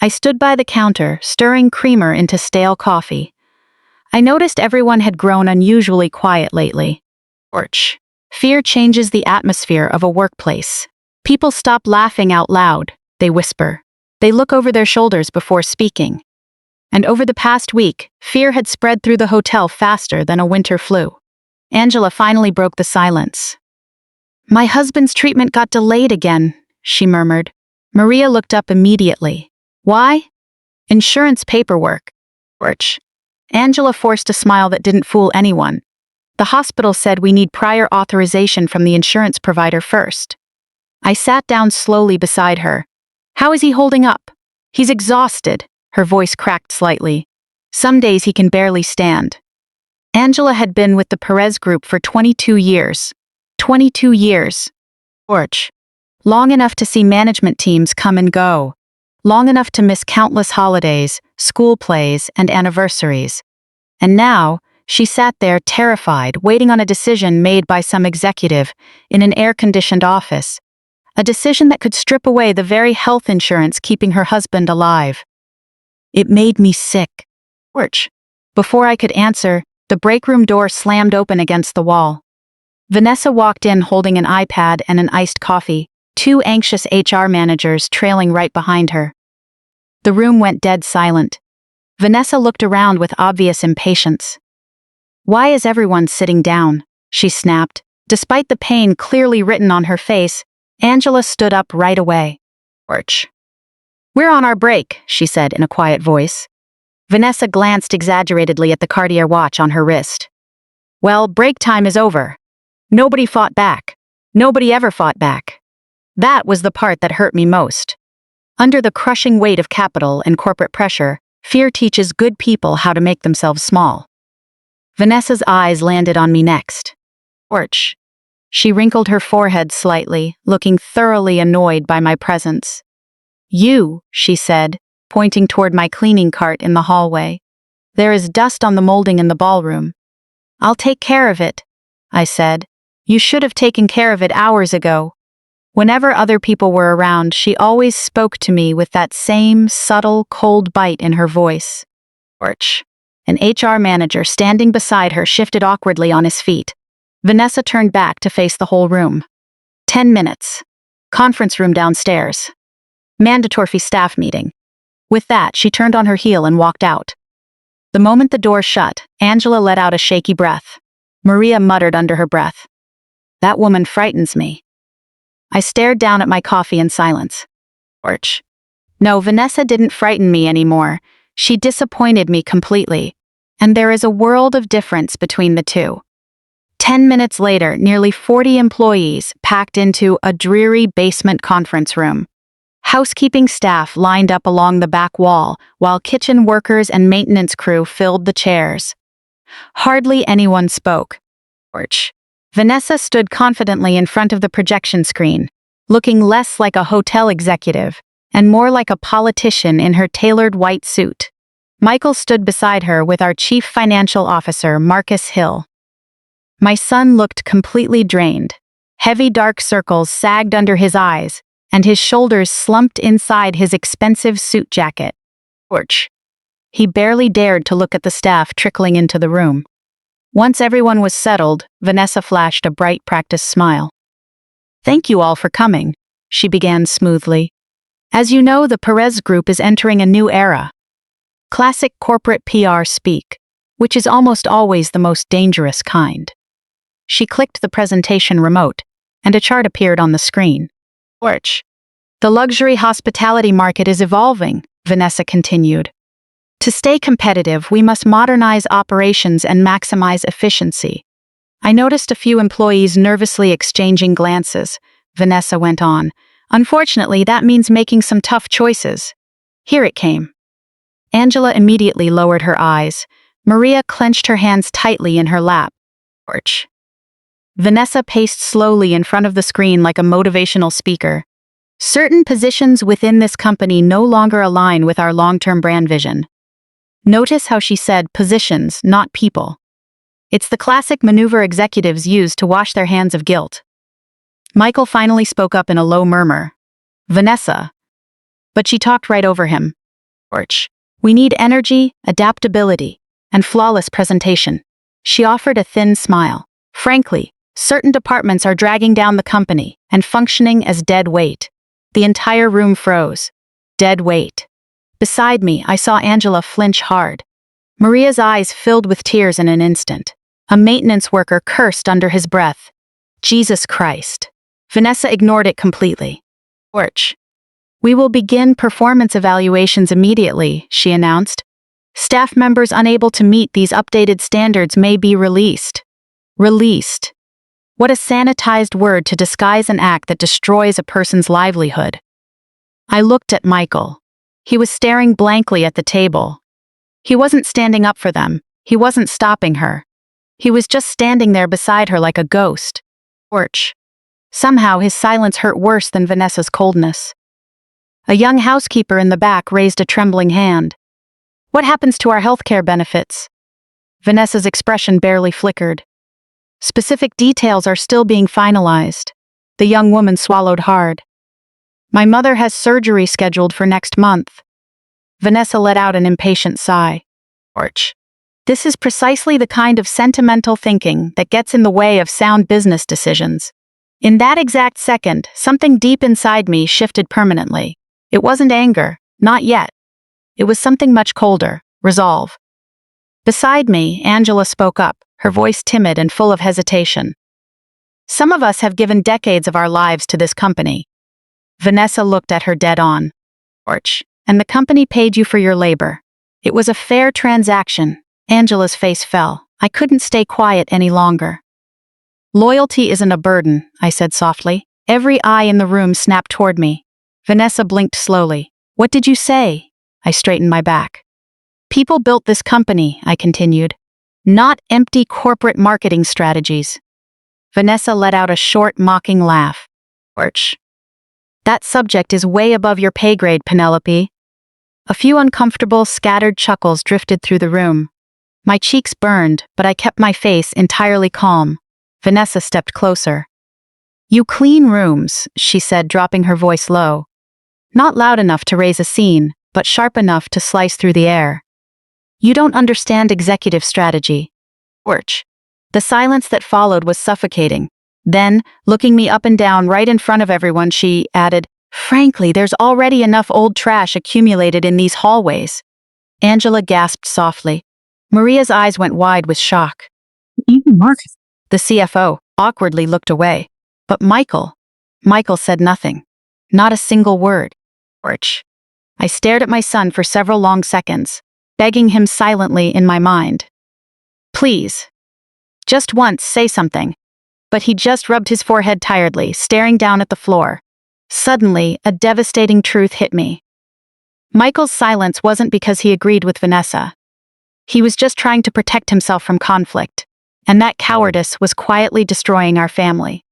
I stood by the counter, stirring creamer into stale coffee. I noticed everyone had grown unusually quiet lately. Porch. Fear changes the atmosphere of a workplace. People stop laughing out loud, they whisper. They look over their shoulders before speaking. And over the past week, fear had spread through the hotel faster than a winter flu. Angela finally broke the silence. "My husband's treatment got delayed again," she murmured. Maria looked up immediately. "Why?" "Insurance paperwork." Porch. Angela forced a smile that didn't fool anyone. "The hospital said we need prior authorization from the insurance provider first." I sat down slowly beside her. "How is he holding up?" "He's exhausted." Her voice cracked slightly. "Some days he can barely stand." Angela had been with the Perez Group for 22 years. 22 years. Porch. Long enough to see management teams come and go. Long enough to miss countless holidays, school plays, and anniversaries. And now, she sat there terrified, waiting on a decision made by some executive in an air-conditioned office. A decision that could strip away the very health insurance keeping her husband alive. It made me sick. Porch. Before I could answer, the break room door slammed open against the wall. Vanessa walked in holding an iPad and an iced coffee, two anxious HR managers trailing right behind her. The room went dead silent. Vanessa looked around with obvious impatience. "Why is everyone sitting down?" she snapped. Despite the pain clearly written on her face, Angela stood up right away. "Porch." "We're on our break," she said in a quiet voice. Vanessa glanced exaggeratedly at the Cartier watch on her wrist. "Well, break time is over." Nobody fought back. Nobody ever fought back. That was the part that hurt me most. Under the crushing weight of capital and corporate pressure, fear teaches good people how to make themselves small. Vanessa's eyes landed on me next. "Porch." She wrinkled her forehead slightly, looking thoroughly annoyed by my presence. "You," she said, pointing toward my cleaning cart in the hallway. "There is dust on the molding in the ballroom." "I'll take care of it," I said. "You should have taken care of it hours ago." Whenever other people were around, she always spoke to me with that same subtle, cold bite in her voice. "Porch." An HR manager standing beside her shifted awkwardly on his feet. Vanessa turned back to face the whole room. 10 minutes. Conference room downstairs. Mandatory staff meeting. With that, she turned on her heel and walked out. The moment the door shut, Angela let out a shaky breath. Maria muttered under her breath. "That woman frightens me." I stared down at my coffee in silence. Porch. No, Vanessa didn't frighten me anymore. She disappointed me completely. And there is a world of difference between the two. 10 minutes later, nearly 40 employees packed into a dreary basement conference room. Housekeeping staff lined up along the back wall, while kitchen workers and maintenance crew filled the chairs. Hardly anyone spoke. Porch. Vanessa stood confidently in front of the projection screen, looking less like a hotel executive and more like a politician in her tailored white suit. Michael stood beside her with our chief financial officer, Marcus Hill. My son looked completely drained. Heavy dark circles sagged under his eyes, and his shoulders slumped inside his expensive suit jacket. Porch. He barely dared to look at the staff trickling into the room. Once everyone was settled, Vanessa flashed a bright, practiced smile. "Thank you all for coming," she began smoothly. "As you know, the Perez Group is entering a new era. Classic corporate PR speak, which is almost always the most dangerous kind." She clicked the presentation remote, and a chart appeared on the screen. "Porch. The luxury hospitality market is evolving," Vanessa continued. "To stay competitive, we must modernize operations and maximize efficiency." I noticed a few employees nervously exchanging glances. Vanessa went on. "Unfortunately, that means making some tough choices." Here it came. Angela immediately lowered her eyes. Maria clenched her hands tightly in her lap. Porch. Vanessa paced slowly in front of the screen like a motivational speaker. "Certain positions within this company no longer align with our long-term brand vision. Notice how she said positions, not people. It's the classic maneuver executives use to wash their hands of guilt. Michael finally spoke up in a low murmur. Vanessa. But she talked right over him. George. We need energy, adaptability, and flawless presentation. She offered a thin smile. Frankly, certain departments are dragging down the company and functioning as dead weight. The entire room froze. Dead weight. Beside me, I saw Angela flinch hard. Maria's eyes filled with tears in an instant. A maintenance worker cursed under his breath. Jesus Christ. Vanessa ignored it completely. George. We will begin performance evaluations immediately, she announced. Staff members unable to meet these updated standards may be released. Released. What a sanitized word to disguise an act that destroys a person's livelihood. I looked at Michael. He was staring blankly at the table. He wasn't standing up for them. He wasn't stopping her. He was just standing there beside her like a ghost. George. Somehow his silence hurt worse than Vanessa's coldness. A young housekeeper in the back raised a trembling hand. What happens to our healthcare benefits? Vanessa's expression barely flickered. Specific details are still being finalized. The young woman swallowed hard. My mother has surgery scheduled for next month. Vanessa let out an impatient sigh. George. This is precisely the kind of sentimental thinking that gets in the way of sound business decisions. In that exact second, something deep inside me shifted permanently. It wasn't anger, not yet. It was something much colder, resolve. Beside me, Angela spoke up, her voice timid and full of hesitation. Some of us have given decades of our lives to this company. Vanessa looked at her dead on. George. And the company paid you for your labor. It was a fair transaction. Angela's face fell. I couldn't stay quiet any longer. Loyalty isn't a burden, I said softly. Every eye in the room snapped toward me. Vanessa blinked slowly. What did you say? I straightened my back. People built this company, I continued. Not empty corporate marketing strategies. Vanessa let out a short, mocking laugh. George. That subject is way above your pay grade, Penelope. A few uncomfortable, scattered chuckles drifted through the room. My cheeks burned, but I kept my face entirely calm. Vanessa stepped closer. You clean rooms, she said, dropping her voice low. Not loud enough to raise a scene, but sharp enough to slice through the air. You don't understand executive strategy. George. The silence that followed was suffocating. Then, looking me up and down right in front of everyone, she added, Frankly, there's already enough old trash accumulated in these hallways. Angela gasped softly. Maria's eyes went wide with shock. Even Marcus. The CFO awkwardly looked away. But Michael said nothing. Not a single word. George. I stared at my son for several long seconds, begging him silently in my mind. Please. Just once, say something. But he just rubbed his forehead tiredly, staring down at the floor. Suddenly, a devastating truth hit me. Michael's silence wasn't because he agreed with Vanessa. He was just trying to protect himself from conflict. And that cowardice was quietly destroying our family.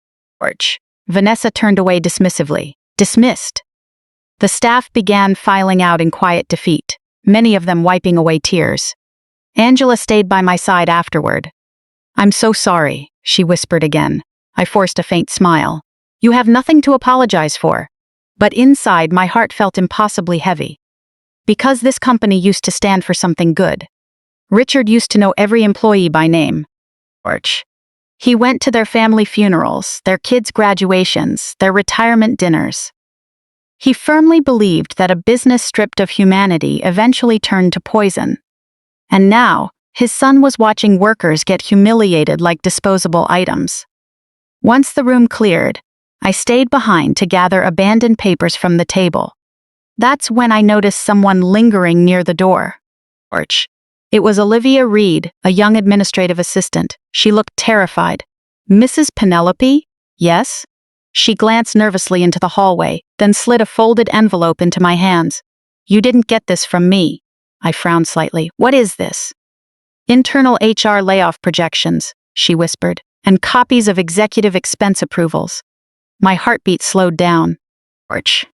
George. Vanessa turned away dismissively. Dismissed. The staff began filing out in quiet defeat, many of them wiping away tears. Angela stayed by my side afterward. I'm so sorry, she whispered again. I forced a faint smile. You have nothing to apologize for. But inside, my heart felt impossibly heavy. Because this company used to stand for something good. Richard used to know every employee by name. George. He went to their family funerals, their kids' graduations, their retirement dinners. He firmly believed that a business stripped of humanity eventually turned to poison. And now, his son was watching workers get humiliated like disposable items. Once the room cleared, I stayed behind to gather abandoned papers from the table. That's when I noticed someone lingering near the door. George. It was Olivia Reed, a young administrative assistant. She looked terrified. Mrs. Penelope? Yes? She glanced nervously into the hallway, then slid a folded envelope into my hands. You didn't get this from me. I frowned slightly. What is this? Internal HR layoff projections, she whispered, and copies of executive expense approvals. My heartbeat slowed down. George.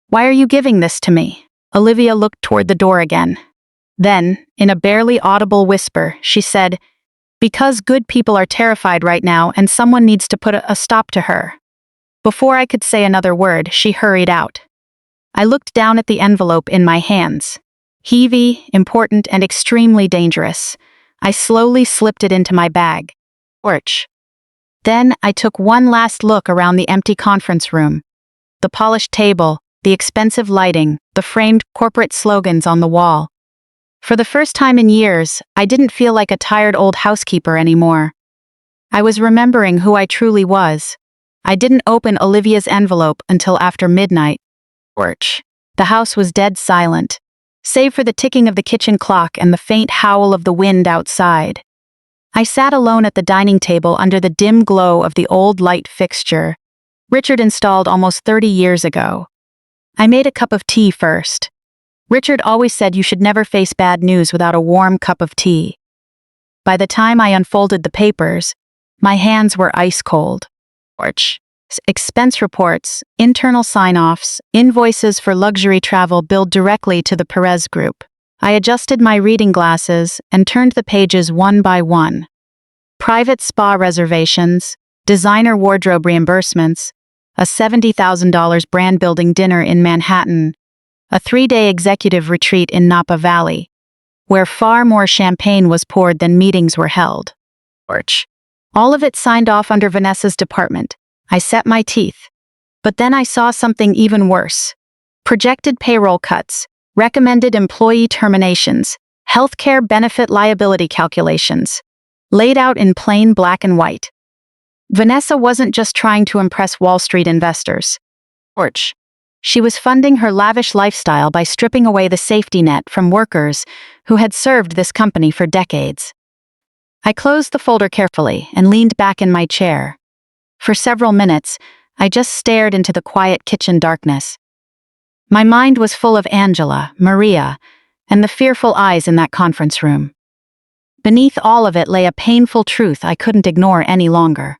Why are you giving this to me? Olivia looked toward the door again. Then, in a barely audible whisper, she said, "Because good people are terrified right now and someone needs to put a stop to her." Before I could say another word, she hurried out. I looked down at the envelope in my hands. Heavy, important, and extremely dangerous. I slowly slipped it into my bag. Porch. Then I took one last look around the empty conference room. The polished table, the expensive lighting, the framed corporate slogans on the wall. For the first time in years, I didn't feel like a tired old housekeeper anymore. I was remembering who I truly was. I didn't open Olivia's envelope until after midnight. Porch. The house was dead silent, save for the ticking of the kitchen clock and the faint howl of the wind outside. I sat alone at the dining table under the dim glow of the old light fixture Richard installed almost 30 years ago. I made a cup of tea first. Richard always said you should never face bad news without a warm cup of tea. By the time I unfolded the papers, my hands were ice cold. Porch. Expense reports, internal sign-offs, invoices for luxury travel billed directly to the Perez Group. I adjusted my reading glasses and turned the pages one by one. Private spa reservations, designer wardrobe reimbursements, a $70,000 brand-building dinner in Manhattan, a 3-day executive retreat in Napa Valley, where far more champagne was poured than meetings were held. Porch. All of it signed off under Vanessa's department. I set my teeth. But then I saw something even worse. Projected payroll cuts, recommended employee terminations, healthcare benefit liability calculations, laid out in plain black and white. Vanessa wasn't just trying to impress Wall Street investors. Porch. She was funding her lavish lifestyle by stripping away the safety net from workers who had served this company for decades. I closed the folder carefully and leaned back in my chair. For several minutes, I just stared into the quiet kitchen darkness. My mind was full of Angela, Maria, and the fearful eyes in that conference room. Beneath all of it lay a painful truth I couldn't ignore any longer.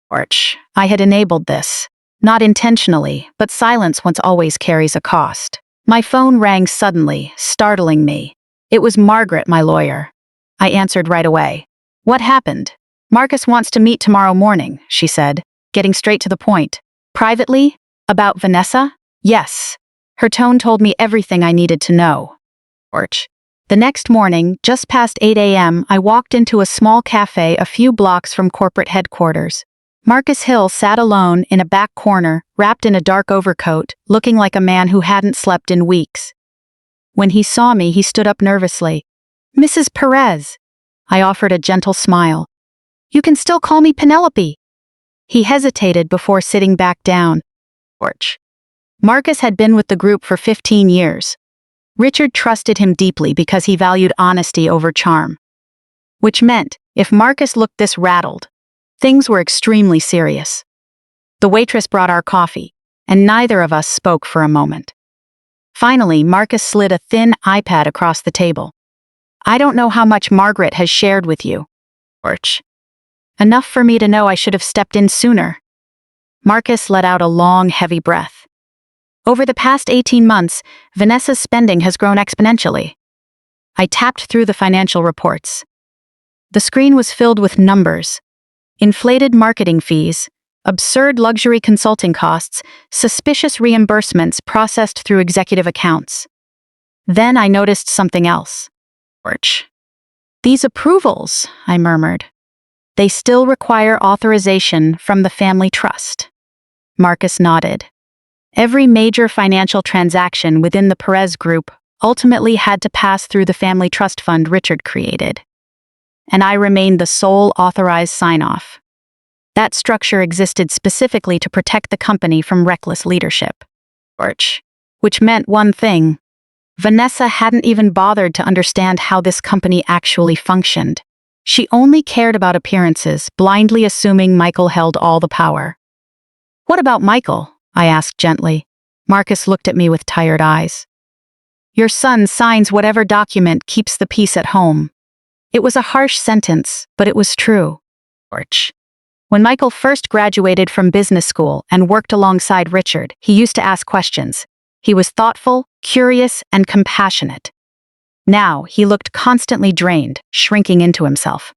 Porch. I had enabled this. Not intentionally, but silence once always carries a cost. My phone rang suddenly, startling me. It was Margaret, my lawyer. I answered right away. "What happened?" "Marcus wants to meet tomorrow morning," she said, getting straight to the point. "Privately? About Vanessa?" "Yes." Her tone told me everything I needed to know. Porch. The next morning, just past 8 a.m., I walked into a small cafe a few blocks from corporate headquarters. Marcus Hill sat alone in a back corner, wrapped in a dark overcoat, looking like a man who hadn't slept in weeks. When he saw me, he stood up nervously. "Mrs. Perez." I offered a gentle smile. "You can still call me Penelope." He hesitated before sitting back down. Porch. Marcus had been with the group for 15 years. Richard trusted him deeply because he valued honesty over charm. Which meant, if Marcus looked this rattled, things were extremely serious. The waitress brought our coffee, and neither of us spoke for a moment. Finally, Marcus slid a thin iPad across the table. "I don't know how much Margaret has shared with you." Porch. "Enough for me to know I should have stepped in sooner." Marcus let out a long, heavy breath. "Over the past 18 months, Vanessa's spending has grown exponentially." I tapped through the financial reports. The screen was filled with numbers. Inflated marketing fees, absurd luxury consulting costs, suspicious reimbursements processed through executive accounts. Then I noticed something else. Porch. "These approvals," I murmured. "They still require authorization from the family trust." Marcus nodded. Every major financial transaction within the Perez Group ultimately had to pass through the family trust fund Richard created. And I remained the sole authorized sign-off. That structure existed specifically to protect the company from reckless leadership. Porch. Which meant one thing. Vanessa hadn't even bothered to understand how this company actually functioned. She only cared about appearances, blindly assuming Michael held all the power. "What about Michael?" I asked gently. Marcus looked at me with tired eyes. "Your son signs whatever document keeps the peace at home." It was a harsh sentence, but it was true. Porch. When Michael first graduated from business school and worked alongside Richard, he used to ask questions. He was thoughtful, curious, and compassionate. Now, he looked constantly drained, shrinking into himself.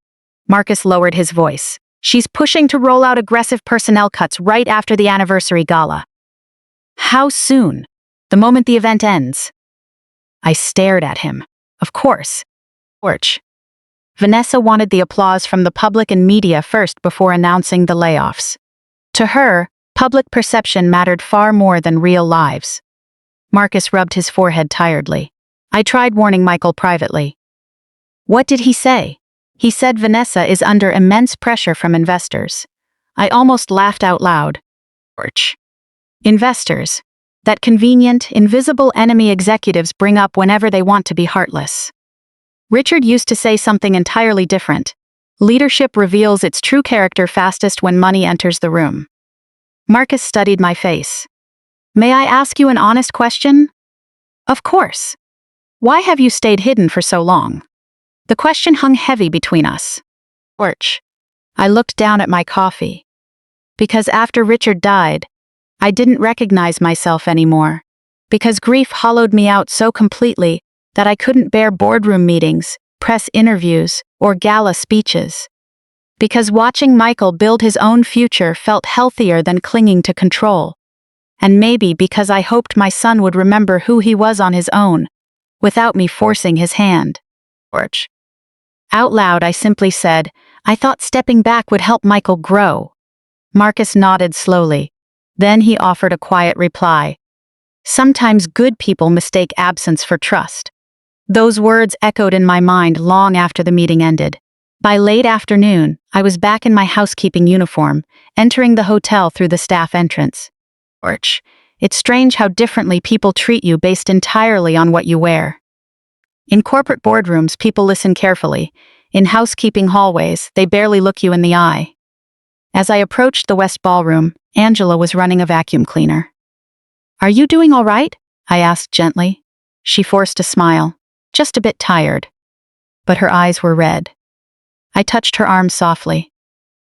Marcus lowered his voice. She's pushing to roll out aggressive personnel cuts right after the anniversary gala. How soon? The moment the event ends. I stared at him. Of course. Porch. Vanessa wanted the applause from the public and media first before announcing the layoffs. To her, public perception mattered far more than real lives. Marcus rubbed his forehead tiredly. I tried warning Michael privately. What did he say? He said Vanessa is under immense pressure from investors. I almost laughed out loud. Porch. Investors. That convenient, invisible enemy executives bring up whenever they want to be heartless. Richard used to say something entirely different. Leadership reveals its true character fastest when money enters the room. Marcus studied my face. May I ask you an honest question? Of course. Why have you stayed hidden for so long? The question hung heavy between us. Porch. I looked down at my coffee. Because after Richard died, I didn't recognize myself anymore. Because grief hollowed me out so completely that I couldn't bear boardroom meetings, press interviews, or gala speeches. Because watching Michael build his own future felt healthier than clinging to control. And maybe because I hoped my son would remember who he was on his own, without me forcing his hand. Porch. Out loud, I simply said, I thought stepping back would help Michael grow. Marcus nodded slowly. Then he offered a quiet reply. Sometimes good people mistake absence for trust. Those words echoed in my mind long after the meeting ended. By late afternoon, I was back in my housekeeping uniform, entering the hotel through the staff entrance. Porch. It's strange how differently people treat you based entirely on what you wear. In corporate boardrooms, people listen carefully. In housekeeping hallways, they barely look you in the eye. As I approached the West Ballroom, Angela was running a vacuum cleaner. Are you doing all right? I asked gently. She forced a smile, just a bit tired. But her eyes were red. I touched her arm softly.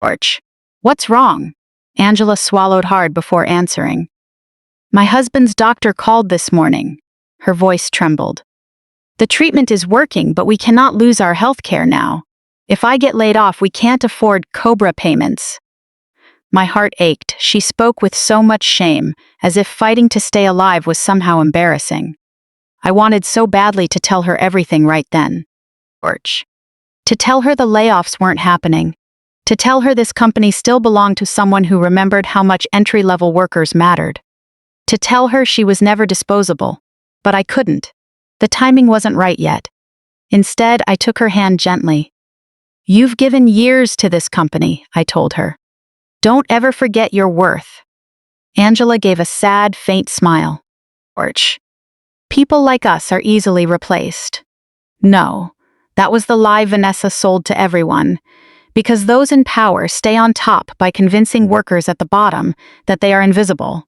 Porch. What's wrong? Angela swallowed hard before answering. My husband's doctor called this morning. Her voice trembled. The treatment is working, but we cannot lose our health care now. If I get laid off, we can't afford COBRA payments. My heart ached. She spoke with so much shame, as if fighting to stay alive was somehow embarrassing. I wanted so badly to tell her everything right then. Porch. To tell her the layoffs weren't happening. To tell her this company still belonged to someone who remembered how much entry-level workers mattered. To tell her she was never disposable. But I couldn't. The timing wasn't right yet. Instead, I took her hand gently. You've given years to this company, I told her. Don't ever forget your worth. Angela gave a sad, faint smile. Porch. People like us are easily replaced. No, that was the lie Vanessa sold to everyone. Because those in power stay on top by convincing workers at the bottom that they are invisible.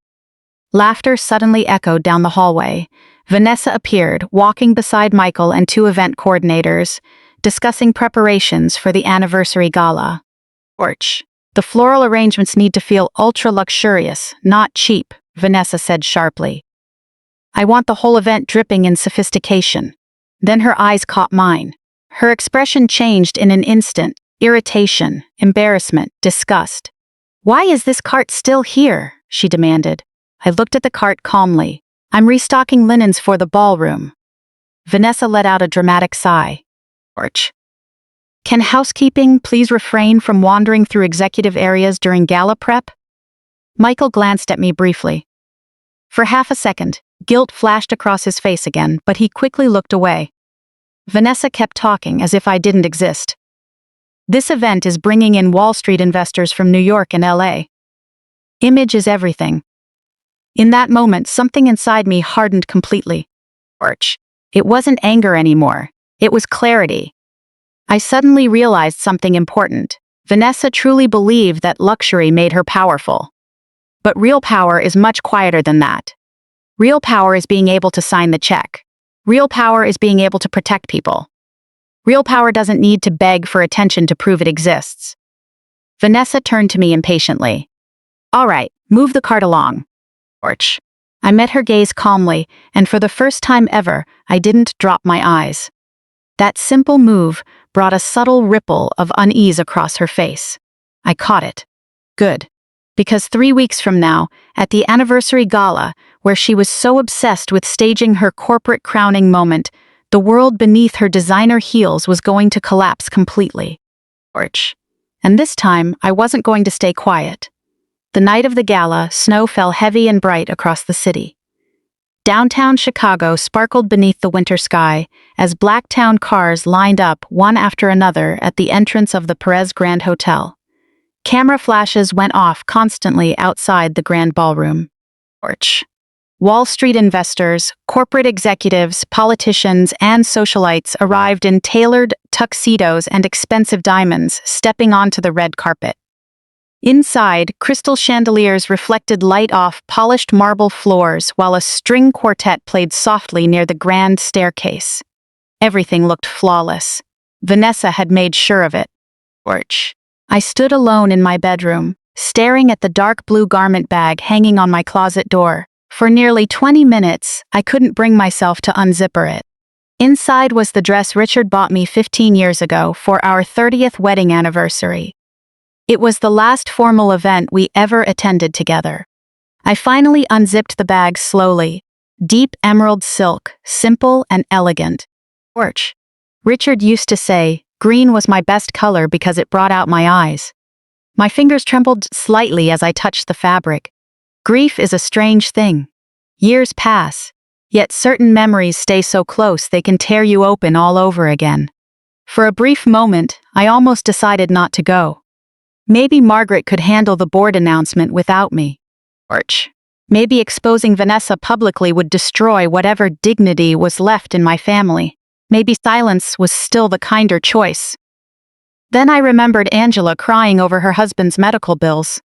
Laughter suddenly echoed down the hallway. Vanessa appeared, walking beside Michael and two event coordinators, discussing preparations for the anniversary gala. Porch. The floral arrangements need to feel ultra-luxurious, not cheap, Vanessa said sharply. I want the whole event dripping in sophistication. Then her eyes caught mine. Her expression changed in an instant. Irritation, embarrassment, disgust. Why is this cart still here? She demanded. I looked at the cart calmly. I'm restocking linens for the ballroom. Vanessa let out a dramatic sigh. Porch. Can housekeeping please refrain from wandering through executive areas during gala prep? Michael glanced at me briefly. For half a second, guilt flashed across his face again, but he quickly looked away. Vanessa kept talking as if I didn't exist. This event is bringing in Wall Street investors from New York and LA. Image is everything. In that moment, something inside me hardened completely. Porch. It wasn't anger anymore. It was clarity. I suddenly realized something important. Vanessa truly believed that luxury made her powerful. But real power is much quieter than that. Real power is being able to sign the check. Real power is being able to protect people. Real power doesn't need to beg for attention to prove it exists. Vanessa turned to me impatiently. All right, move the cart along. Porch. I met her gaze calmly, and for the first time ever, I didn't drop my eyes. That simple move brought a subtle ripple of unease across her face. I caught it. Good. Because 3 weeks from now, at the anniversary gala, where she was so obsessed with staging her corporate crowning moment, the world beneath her designer heels was going to collapse completely. And this time, I wasn't going to stay quiet. The night of the gala, snow fell heavy and bright across the city. Downtown Chicago sparkled beneath the winter sky as black-town cars lined up one after another at the entrance of the Perez Grand Hotel. Camera flashes went off constantly outside the grand ballroom. Wall Street investors, corporate executives, politicians, and socialites arrived in tailored tuxedos and expensive diamonds, stepping onto the red carpet. Inside, crystal chandeliers reflected light off polished marble floors while a string quartet played softly near the grand staircase. Everything looked flawless. Vanessa had made sure of it. I stood alone in my bedroom, staring at the dark blue garment bag hanging on my closet door. For nearly 20 minutes, I couldn't bring myself to unzipper it. Inside was the dress Richard bought me 15 years ago for our 30th wedding anniversary. It was the last formal event we ever attended together. I finally unzipped the bag slowly. Deep emerald silk, simple and elegant. Richard used to say, green was my best color because it brought out my eyes. My fingers trembled slightly as I touched the fabric. Grief is a strange thing. Years pass, yet certain memories stay so close they can tear you open all over again. For a brief moment, I almost decided not to go. Maybe Margaret could handle the board announcement without me. Maybe exposing Vanessa publicly would destroy whatever dignity was left in my family. Maybe silence was still the kinder choice. Then I remembered Angela crying over her husband's medical bills.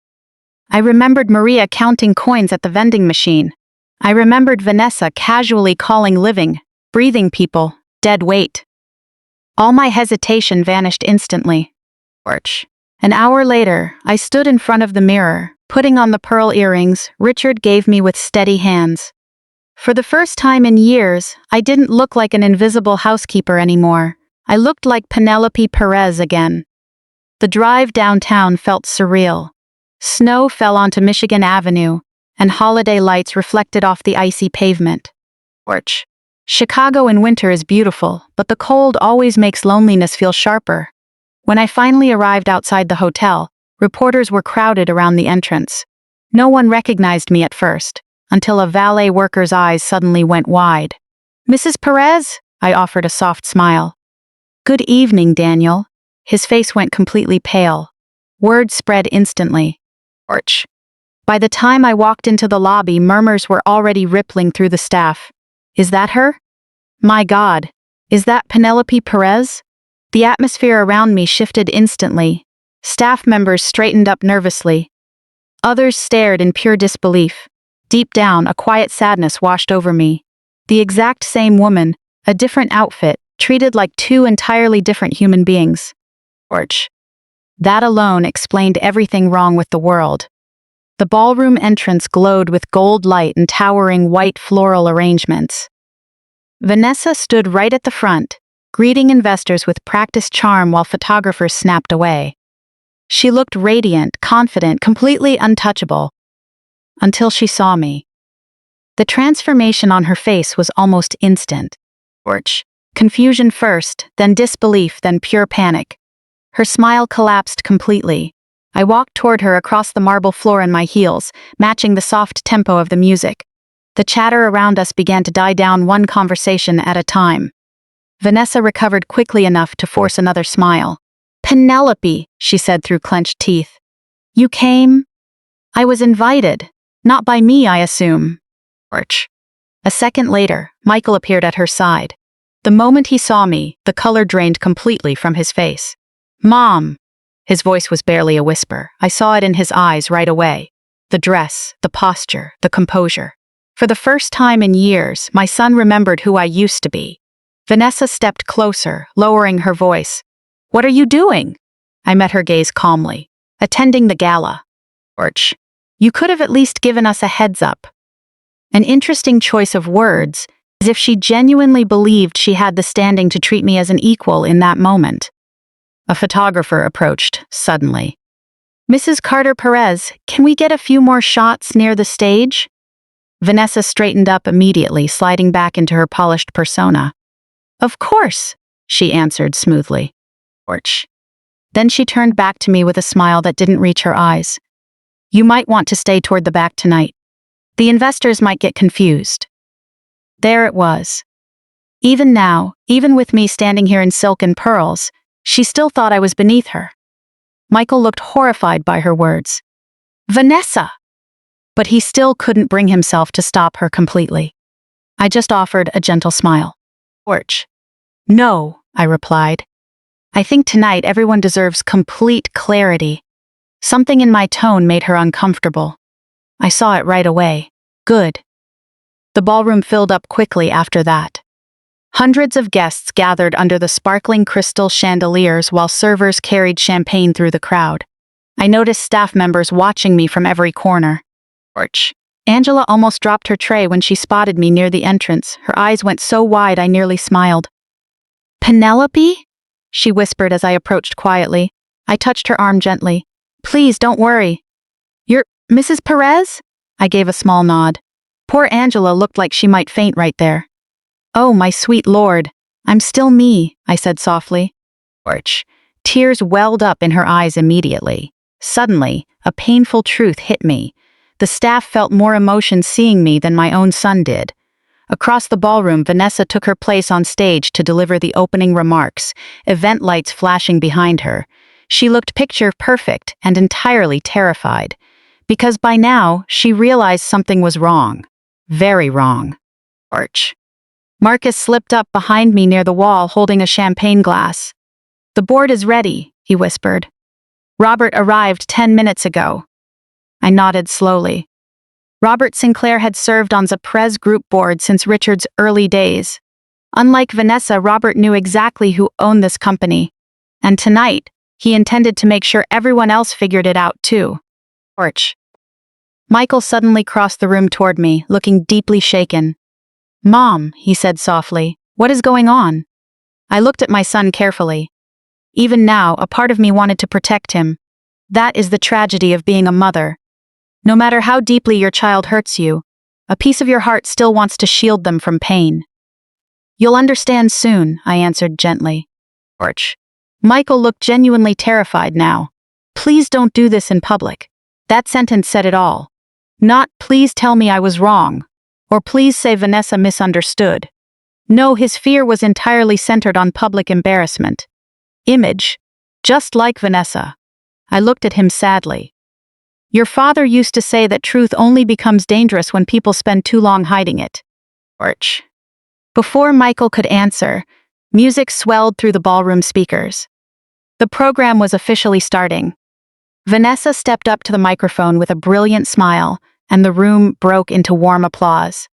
I remembered Maria counting coins at the vending machine. I remembered Vanessa casually calling living, breathing people, dead weight. All my hesitation vanished instantly. An hour later, I stood in front of the mirror, putting on the pearl earrings Richard gave me with steady hands. For the first time in years, I didn't look like an invisible housekeeper anymore. I looked like Penelope Perez again. The drive downtown felt surreal. Snow fell onto Michigan Avenue, and holiday lights reflected off the icy pavement. Chicago in winter is beautiful, but the cold always makes loneliness feel sharper. When I finally arrived outside the hotel, reporters were crowded around the entrance. No one recognized me at first, until a valet worker's eyes suddenly went wide. "Mrs. Perez?" I offered a soft smile. "Good evening, Daniel." His face went completely pale. Word spread instantly. By the time I walked into the lobby, murmurs were already rippling through the staff. "Is that her? My God, is that Penelope Perez?" The atmosphere around me shifted instantly. Staff members straightened up nervously. Others stared in pure disbelief. Deep down, a quiet sadness washed over me. The exact same woman, a different outfit, treated like two entirely different human beings. That alone explained everything wrong with the world. The ballroom entrance glowed with gold light and towering white floral arrangements. Vanessa stood right at the front, greeting investors with practiced charm while photographers snapped away. She looked radiant, confident, completely untouchable. Until she saw me. The transformation on her face was almost instant. Confusion first, then disbelief, then pure panic. Her smile collapsed completely. I walked toward her across the marble floor in my heels, matching the soft tempo of the music. The chatter around us began to die down, one conversation at a time. Vanessa recovered quickly enough to force another smile. "Penelope," she said through clenched teeth. "You came?" "I was invited. Not by me, I assume." A second later, Michael appeared at her side. The moment he saw me, the color drained completely from his face. "Mom!" His voice was barely a whisper. I saw it in his eyes right away. The dress, the posture, the composure. For the first time in years, my son remembered who I used to be. Vanessa stepped closer, lowering her voice. "What are you doing?" I met her gaze calmly. "Attending the gala." "You could have at least given us a heads up." An interesting choice of words, as if she genuinely believed she had the standing to treat me as an equal in that moment. A photographer approached, suddenly. "Mrs. Carter Perez, can we get a few more shots near the stage?" Vanessa straightened up immediately, sliding back into her polished persona. "Of course," she answered smoothly. "Porch." Then she turned back to me with a smile that didn't reach her eyes. "You might want to stay toward the back tonight. The investors might get confused." There it was. Even now, even with me standing here in silk and pearls, she still thought I was beneath her. Michael looked horrified by her words. "Vanessa!" But he still couldn't bring himself to stop her completely. I just offered a gentle smile. "Porch." "No," I replied. "I think tonight everyone deserves complete clarity." Something in my tone made her uncomfortable. I saw it right away. Good. The ballroom filled up quickly after that. Hundreds of guests gathered under the sparkling crystal chandeliers while servers carried champagne through the crowd. I noticed staff members watching me from every corner. Porch. Angela almost dropped her tray when she spotted me near the entrance. Her eyes went so wide I nearly smiled. "Penelope?" she whispered as I approached quietly. I touched her arm gently. "Please, don't worry." "You're Mrs. Perez?" I gave a small nod. Poor Angela looked like she might faint right there. "Oh, my sweet lord, I'm still me," I said softly. Porch. Tears welled up in her eyes immediately. Suddenly, a painful truth hit me. The staff felt more emotion seeing me than my own son did. Across the ballroom, Vanessa took her place on stage to deliver the opening remarks, event lights flashing behind her. She looked picture perfect and entirely terrified, because by now she realized something was wrong. Very wrong. Porch. Marcus slipped up behind me near the wall holding a champagne glass. "The board is ready," he whispered. "Robert arrived 10 minutes ago." I nodded slowly. Robert Sinclair had served on the Perez Group board since Richard's early days. Unlike Vanessa, Robert knew exactly who owned this company. And tonight, he intended to make sure everyone else figured it out too. Porch. Michael suddenly crossed the room toward me, looking deeply shaken. "Mom," he said softly, "what is going on?" I looked at my son carefully. Even now, a part of me wanted to protect him. That is the tragedy of being a mother. No matter how deeply your child hurts you, a piece of your heart still wants to shield them from pain. "You'll understand soon," I answered gently. Porch. Michael looked genuinely terrified now. "Please don't do this in public." That sentence said it all. Not, "Please tell me I was wrong," or "Please say Vanessa misunderstood." No, his fear was entirely centered on public embarrassment. Image. Just like Vanessa. I looked at him sadly. "Your father used to say that truth only becomes dangerous when people spend too long hiding it." Porch. Before Michael could answer, music swelled through the ballroom speakers. The program was officially starting. Vanessa stepped up to the microphone with a brilliant smile, and the room broke into warm applause.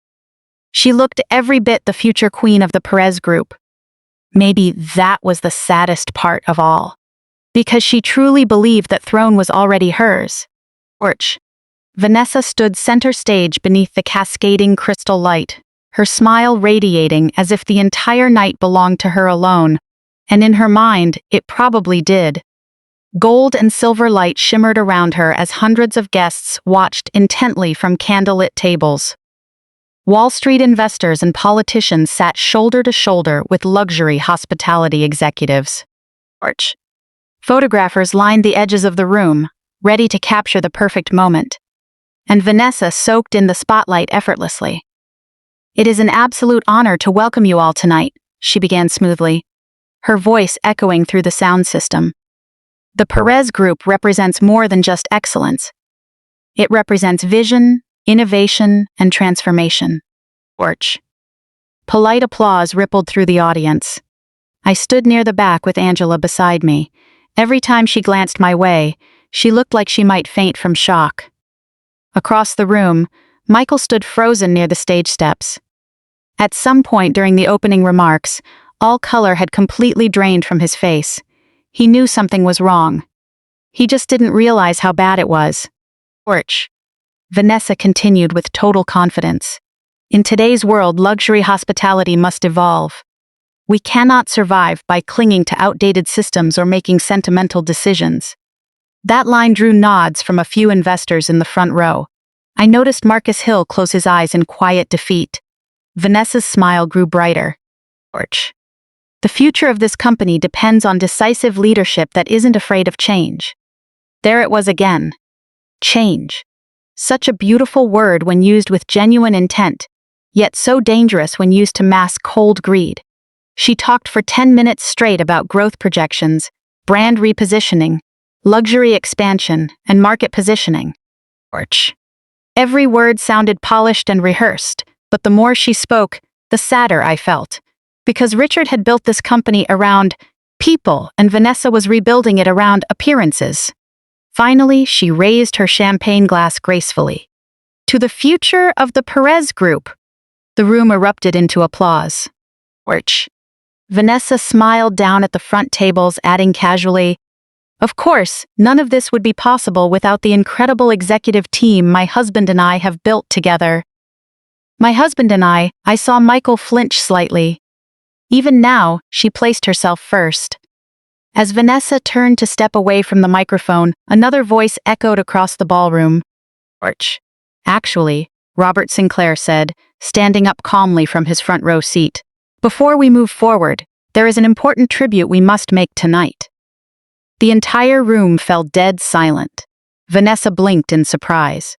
She looked every bit the future queen of the Perez Group. Maybe that was the saddest part of all, because she truly believed that throne was already hers. Porch. Vanessa stood center stage beneath the cascading crystal light, her smile radiating as if the entire night belonged to her alone, and in her mind, it probably did. Gold and silver light shimmered around her as hundreds of guests watched intently from candlelit tables. Wall Street investors and politicians sat shoulder to shoulder with luxury hospitality executives. Porch. Photographers lined the edges of the room, ready to capture the perfect moment. And Vanessa soaked in the spotlight effortlessly. "It is an absolute honor to welcome you all tonight," she began smoothly, her voice echoing through the sound system. "The Perez Group represents more than just excellence. It represents vision, innovation, and transformation." Porch. Polite applause rippled through the audience. I stood near the back with Angela beside me. Every time she glanced my way, she looked like she might faint from shock. Across the room, Michael stood frozen near the stage steps. At some point during the opening remarks, all color had completely drained from his face. He knew something was wrong. He just didn't realize how bad it was. Porch. Vanessa continued with total confidence. In today's world, luxury hospitality must evolve. We cannot survive by clinging to outdated systems or making sentimental decisions. That line drew nods from a few investors in the front row. I noticed Marcus Hill close his eyes in quiet defeat. Vanessa's smile grew brighter. Orch. The future of this company depends on decisive leadership that isn't afraid of change. There it was again. Change. Such a beautiful word when used with genuine intent, yet so dangerous when used to mask cold greed. She talked for 10 minutes straight about growth projections, brand repositioning, luxury expansion, and market positioning. Orch. Every word sounded polished and rehearsed, but the more she spoke, the sadder I felt. Because Richard had built this company around people, and Vanessa was rebuilding it around appearances. Finally, she raised her champagne glass gracefully. To the future of the Perez Group. The room erupted into applause. Orch. Vanessa smiled down at the front tables, adding casually, "Of course, none of this would be possible without the incredible executive team my husband and I have built together." My husband and I saw Michael flinch slightly. Even now, she placed herself first. As Vanessa turned to step away from the microphone, another voice echoed across the ballroom. "Orch." "Actually," Robert Sinclair said, standing up calmly from his front row seat. "Before we move forward, there is an important tribute we must make tonight." The entire room fell dead silent. Vanessa blinked in surprise.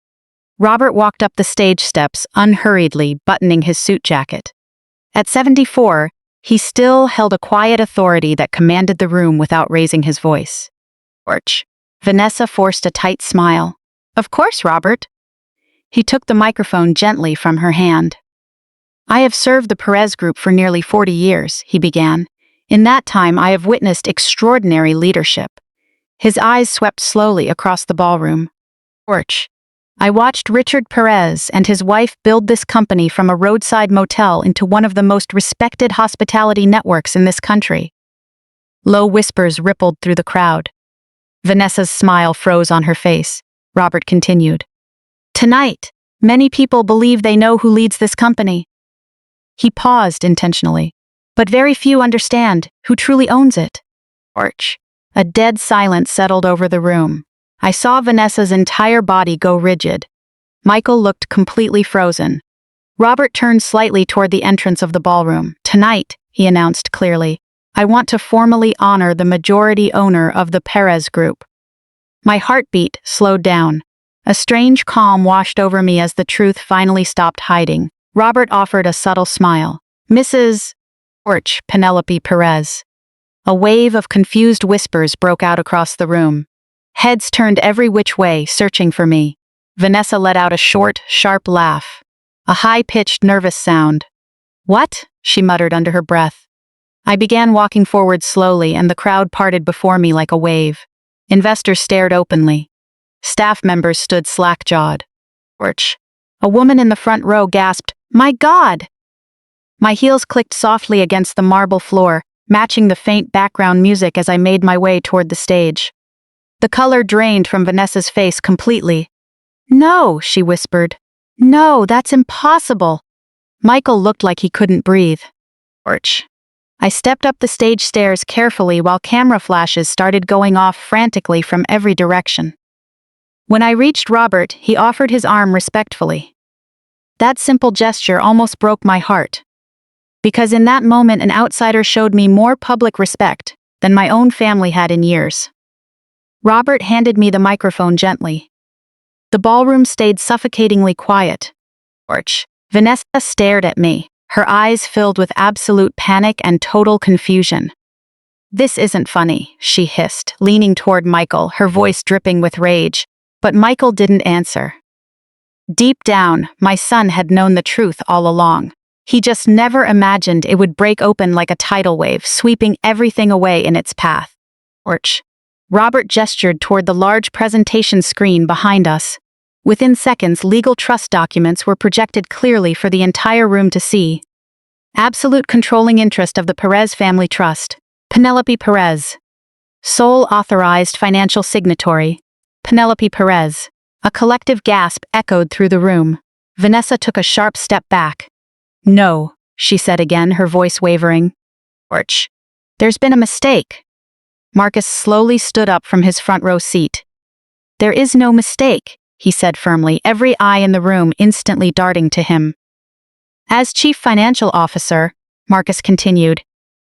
Robert walked up the stage steps unhurriedly, buttoning his suit jacket. At 74, he still held a quiet authority that commanded the room without raising his voice. "Orch." Vanessa forced a tight smile. "Of course, Robert." He took the microphone gently from her hand. "I have served the Perez Group for nearly 40 years, he began. "In that time, I have witnessed extraordinary leadership." His eyes swept slowly across the ballroom. "Orch. I watched Richard Perez and his wife build this company from a roadside motel into one of the most respected hospitality networks in this country." Low whispers rippled through the crowd. Vanessa's smile froze on her face. Robert continued. "Tonight, many people believe they know who leads this company." He paused intentionally. "But very few understand who truly owns it." Orch. A dead silence settled over the room. I saw Vanessa's entire body go rigid. Michael looked completely frozen. Robert turned slightly toward the entrance of the ballroom. "Tonight," he announced clearly, "I want to formally honor the majority owner of the Perez Group." My heartbeat slowed down. A strange calm washed over me as the truth finally stopped hiding. Robert offered a subtle smile. "Mrs. Orch, Penelope Perez." A wave of confused whispers broke out across the room. Heads turned every which way, searching for me. Vanessa let out a short, sharp laugh. A high-pitched, nervous sound. "What?" she muttered under her breath. I began walking forward slowly, and the crowd parted before me like a wave. Investors stared openly. Staff members stood slack-jawed. Orch. A woman in the front row gasped, "My God!" My heels clicked softly against the marble floor, matching the faint background music as I made my way toward the stage. The color drained from Vanessa's face completely. "No," she whispered. "No, that's impossible." Michael looked like he couldn't breathe. Orch. I stepped up the stage stairs carefully while camera flashes started going off frantically from every direction. When I reached Robert, he offered his arm respectfully. That simple gesture almost broke my heart. Because in that moment, an outsider showed me more public respect than my own family had in years. Robert handed me the microphone gently. The ballroom stayed suffocatingly quiet. Orch. Vanessa stared at me, her eyes filled with absolute panic and total confusion. "This isn't funny," she hissed, leaning toward Michael, her voice dripping with rage. But Michael didn't answer. Deep down, my son had known the truth all along. He just never imagined it would break open like a tidal wave, sweeping everything away in its path. Orch. Robert gestured toward the large presentation screen behind us. Within seconds, legal trust documents were projected clearly for the entire room to see. Absolute controlling interest of the Perez Family Trust. Penelope Perez. Sole authorized financial signatory. Penelope Perez. A collective gasp echoed through the room. Vanessa took a sharp step back. "No," she said again, her voice wavering. "Orch, there's been a mistake." Marcus slowly stood up from his front row seat. "There is no mistake," he said firmly, every eye in the room instantly darting to him. "As Chief Financial Officer," Marcus continued,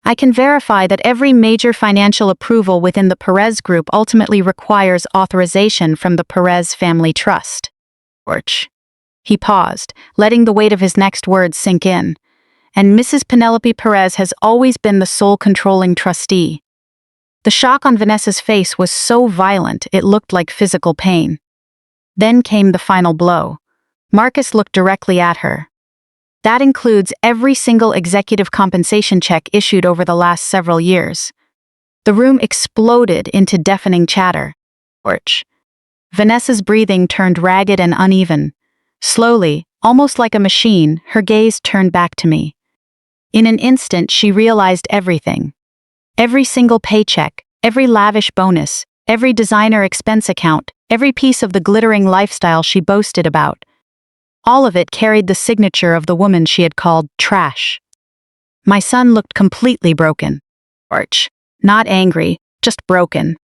"I can verify that every major financial approval within the Perez Group ultimately requires authorization from the Perez Family Trust." Orch. He paused, letting the weight of his next words sink in. "And Mrs. Penelope Perez has always been the sole controlling trustee." The shock on Vanessa's face was so violent it looked like physical pain. Then came the final blow. Marcus looked directly at her. "That includes every single executive compensation check issued over the last several years." The room exploded into deafening chatter. Orch. Vanessa's breathing turned ragged and uneven. Slowly, almost like a machine, her gaze turned back to me. In an instant, she realized everything. Every single paycheck, every lavish bonus, every designer expense account, every piece of the glittering lifestyle she boasted about. All of it carried the signature of the woman she had called trash. My son looked completely broken. Orch. Not angry, just broken.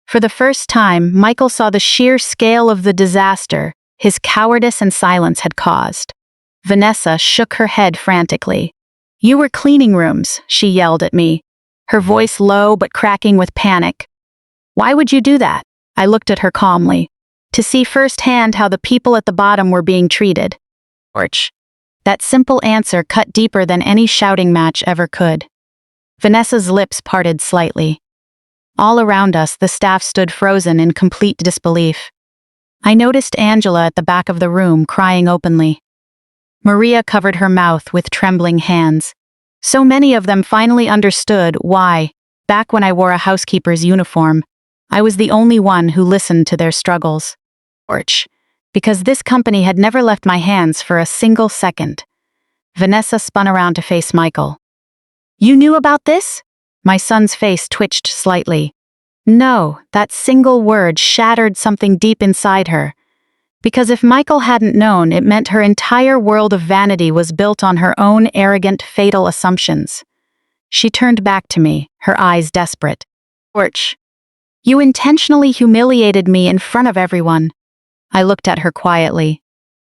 For the first time, Michael saw the sheer scale of the disaster his cowardice and silence had caused. Vanessa shook her head frantically. "You were cleaning rooms," she yelled at me, her voice low but cracking with panic. "Why would you do that?" I looked at her calmly. "To see firsthand how the people at the bottom were being treated." Orch. That simple answer cut deeper than any shouting match ever could. Vanessa's lips parted slightly. All around us, the staff stood frozen in complete disbelief. I noticed Angela at the back of the room crying openly. Maria covered her mouth with trembling hands. So many of them finally understood why, back when I wore a housekeeper's uniform, I was the only one who listened to their struggles. Orch. Because this company had never left my hands for a single second. Vanessa spun around to face Michael. "You knew about this?" My son's face twitched slightly. No, that single word shattered something deep inside her. Because if Michael hadn't known, it meant her entire world of vanity was built on her own arrogant, fatal assumptions. She turned back to me, her eyes desperate. "Orch, you intentionally humiliated me in front of everyone." I looked at her quietly.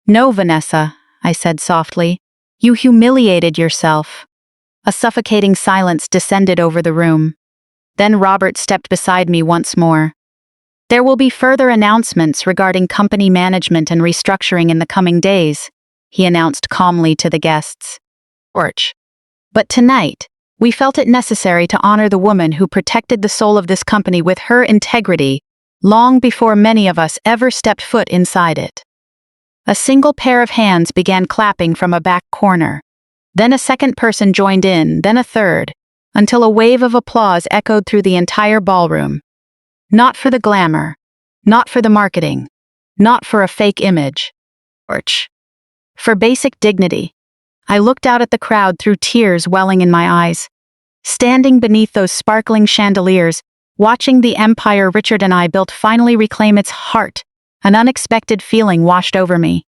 "No, Vanessa," I said softly. "You humiliated yourself." A suffocating silence descended over the room. Then Robert stepped beside me once more. "There will be further announcements regarding company management and restructuring in the coming days," he announced calmly to the guests. Orch. "But tonight, we felt it necessary to honor the woman who protected the soul of this company with her integrity long before many of us ever stepped foot inside it." A single pair of hands began clapping from a back corner. Then a second person joined in, then a third, until a wave of applause echoed through the entire ballroom. Not for the glamour, not for the marketing, not for a fake image. Orch. For basic dignity. I looked out at the crowd through tears welling in my eyes. Standing beneath those sparkling chandeliers, watching the empire Richard and I built finally reclaim its heart, an unexpected feeling washed over me.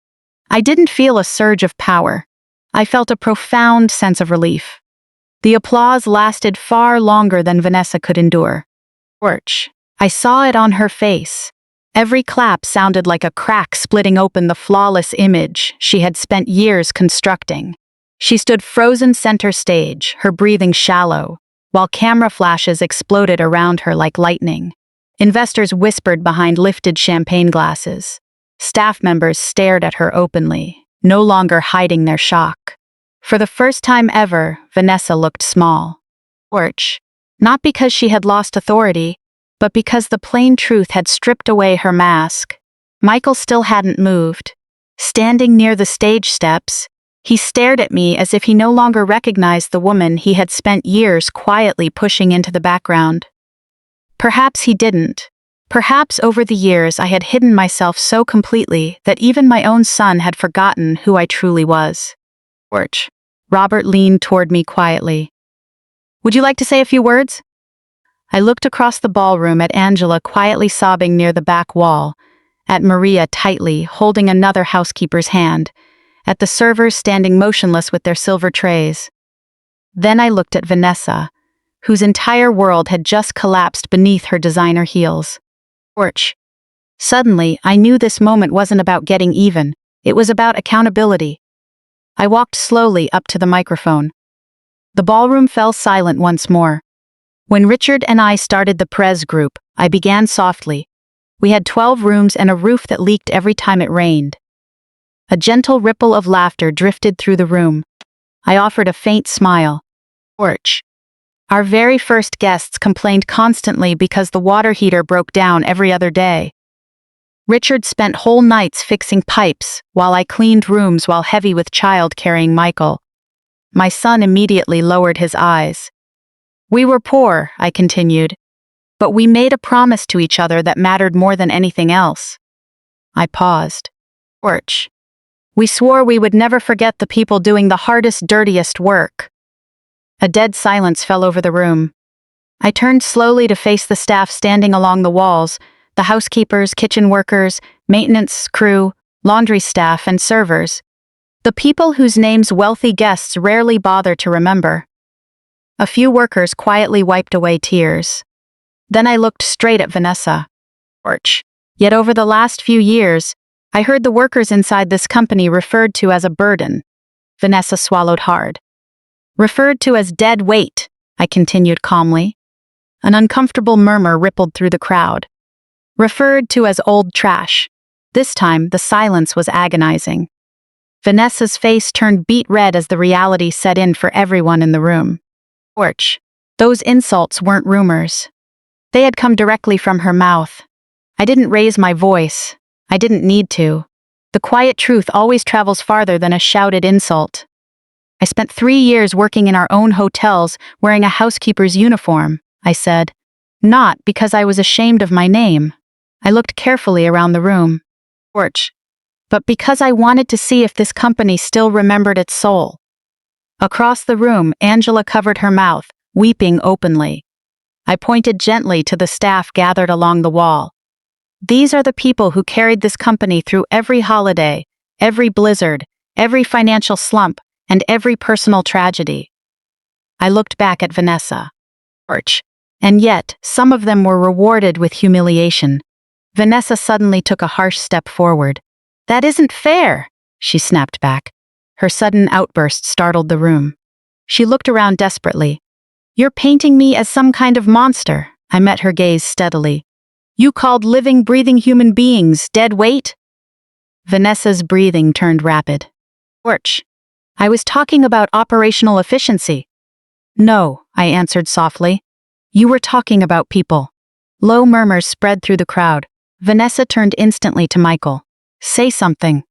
I didn't feel a surge of power. I felt a profound sense of relief. The applause lasted far longer than Vanessa could endure. Orch. I saw it on her face. Every clap sounded like a crack splitting open the flawless image she had spent years constructing. She stood frozen center stage, her breathing shallow, while camera flashes exploded around her like lightning. Investors whispered behind lifted champagne glasses. Staff members stared at her openly, no longer hiding their shock. For the first time ever, Vanessa looked small. Orch. Not because she had lost authority, but because the plain truth had stripped away her mask. Michael still hadn't moved. Standing near the stage steps, he stared at me as if he no longer recognized the woman he had spent years quietly pushing into the background. Perhaps he didn't. Perhaps over the years I had hidden myself so completely that even my own son had forgotten who I truly was. Orch. Robert leaned toward me quietly. "Would you like to say a few words?" I looked across the ballroom at Angela quietly sobbing near the back wall, at Maria tightly holding another housekeeper's hand, at the servers standing motionless with their silver trays. Then I looked at Vanessa, whose entire world had just collapsed beneath her designer heels. Torch. Suddenly, I knew this moment wasn't about getting even, it was about accountability. I walked slowly up to the microphone. The ballroom fell silent once more. When Richard and I started the Prez group, I began softly. We had 12 rooms and a roof that leaked every time it rained. A gentle ripple of laughter drifted through the room. I offered a faint smile. Torch. Our very first guests complained constantly because the water heater broke down every other day. Richard spent whole nights fixing pipes, while I cleaned rooms while heavy with child carrying Michael. My son immediately lowered his eyes. We were poor, I continued, but we made a promise to each other that mattered more than anything else. I paused. Torch. We swore we would never forget the people doing the hardest, dirtiest work. A dead silence fell over the room. I turned slowly to face the staff standing along the walls, the housekeepers, kitchen workers, maintenance crew, laundry staff, and servers. The people whose names wealthy guests rarely bother to remember. A few workers quietly wiped away tears. Then I looked straight at Vanessa. Torch. Yet over the last few years, I heard the workers inside this company referred to as a burden. Vanessa swallowed hard. Referred to as dead weight, I continued calmly. An uncomfortable murmur rippled through the crowd. Referred to as old trash. This time, the silence was agonizing. Vanessa's face turned beet red as the reality set in for everyone in the room. Torch. Those insults weren't rumors. They had come directly from her mouth. I didn't raise my voice. I didn't need to. The quiet truth always travels farther than a shouted insult. I spent 3 years working in our own hotels wearing a housekeeper's uniform, I said. Not because I was ashamed of my name. I looked carefully around the room. Torch. But because I wanted to see if this company still remembered its soul. Across the room, Angela covered her mouth, weeping openly. I pointed gently to the staff gathered along the wall. These are the people who carried this company through every holiday, every blizzard, every financial slump, and every personal tragedy. I looked back at Vanessa. Torch. And yet, some of them were rewarded with humiliation. Vanessa suddenly took a harsh step forward. That isn't fair, she snapped back. Her sudden outburst startled the room. She looked around desperately. You're painting me as some kind of monster. I met her gaze steadily. You called living, breathing human beings dead weight? Vanessa's breathing turned rapid. Torch. I was talking about operational efficiency. No, I answered softly. You were talking about people. Low murmurs spread through the crowd. Vanessa turned instantly to Michael. Say something.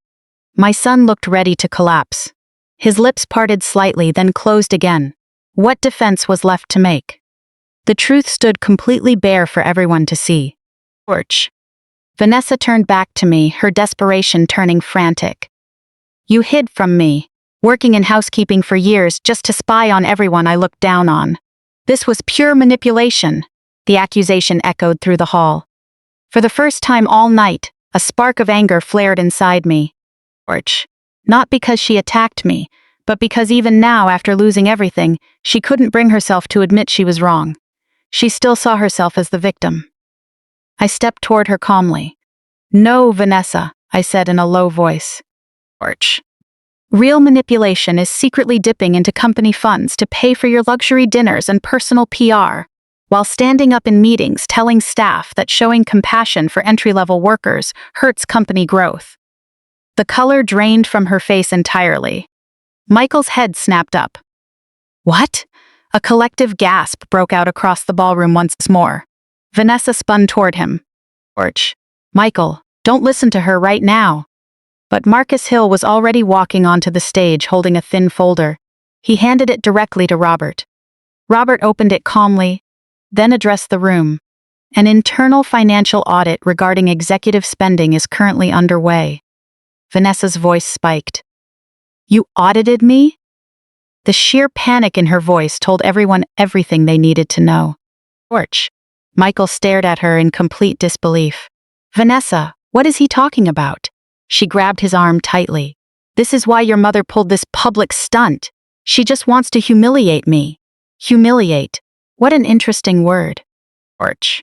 My son looked ready to collapse. His lips parted slightly, then closed again. What defense was left to make? The truth stood completely bare for everyone to see. Torch. Vanessa turned back to me, her desperation turning frantic. You hid from me, working in housekeeping for years just to spy on everyone I looked down on. This was pure manipulation, the accusation echoed through the hall. For the first time all night, a spark of anger flared inside me. Torch. Not because she attacked me, but because even now, after losing everything, she couldn't bring herself to admit she was wrong. She still saw herself as the victim. I stepped toward her calmly. No, Vanessa, I said in a low voice. Torch. Real manipulation is secretly dipping into company funds to pay for your luxury dinners and personal PR, while standing up in meetings telling staff that showing compassion for entry-level workers hurts company growth. The color drained from her face entirely. Michael's head snapped up. What? A collective gasp broke out across the ballroom once more. Vanessa spun toward him. Torch. Michael, don't listen to her right now. But Marcus Hill was already walking onto the stage holding a thin folder. He handed it directly to Robert. Robert opened it calmly, then addressed the room. An internal financial audit regarding executive spending is currently underway. Vanessa's voice spiked. You audited me? The sheer panic in her voice told everyone everything they needed to know. Torch. Michael stared at her in complete disbelief. Vanessa, what is he talking about? She grabbed his arm tightly. This is why your mother pulled this public stunt. She just wants to humiliate me. Humiliate. What an interesting word. Orch.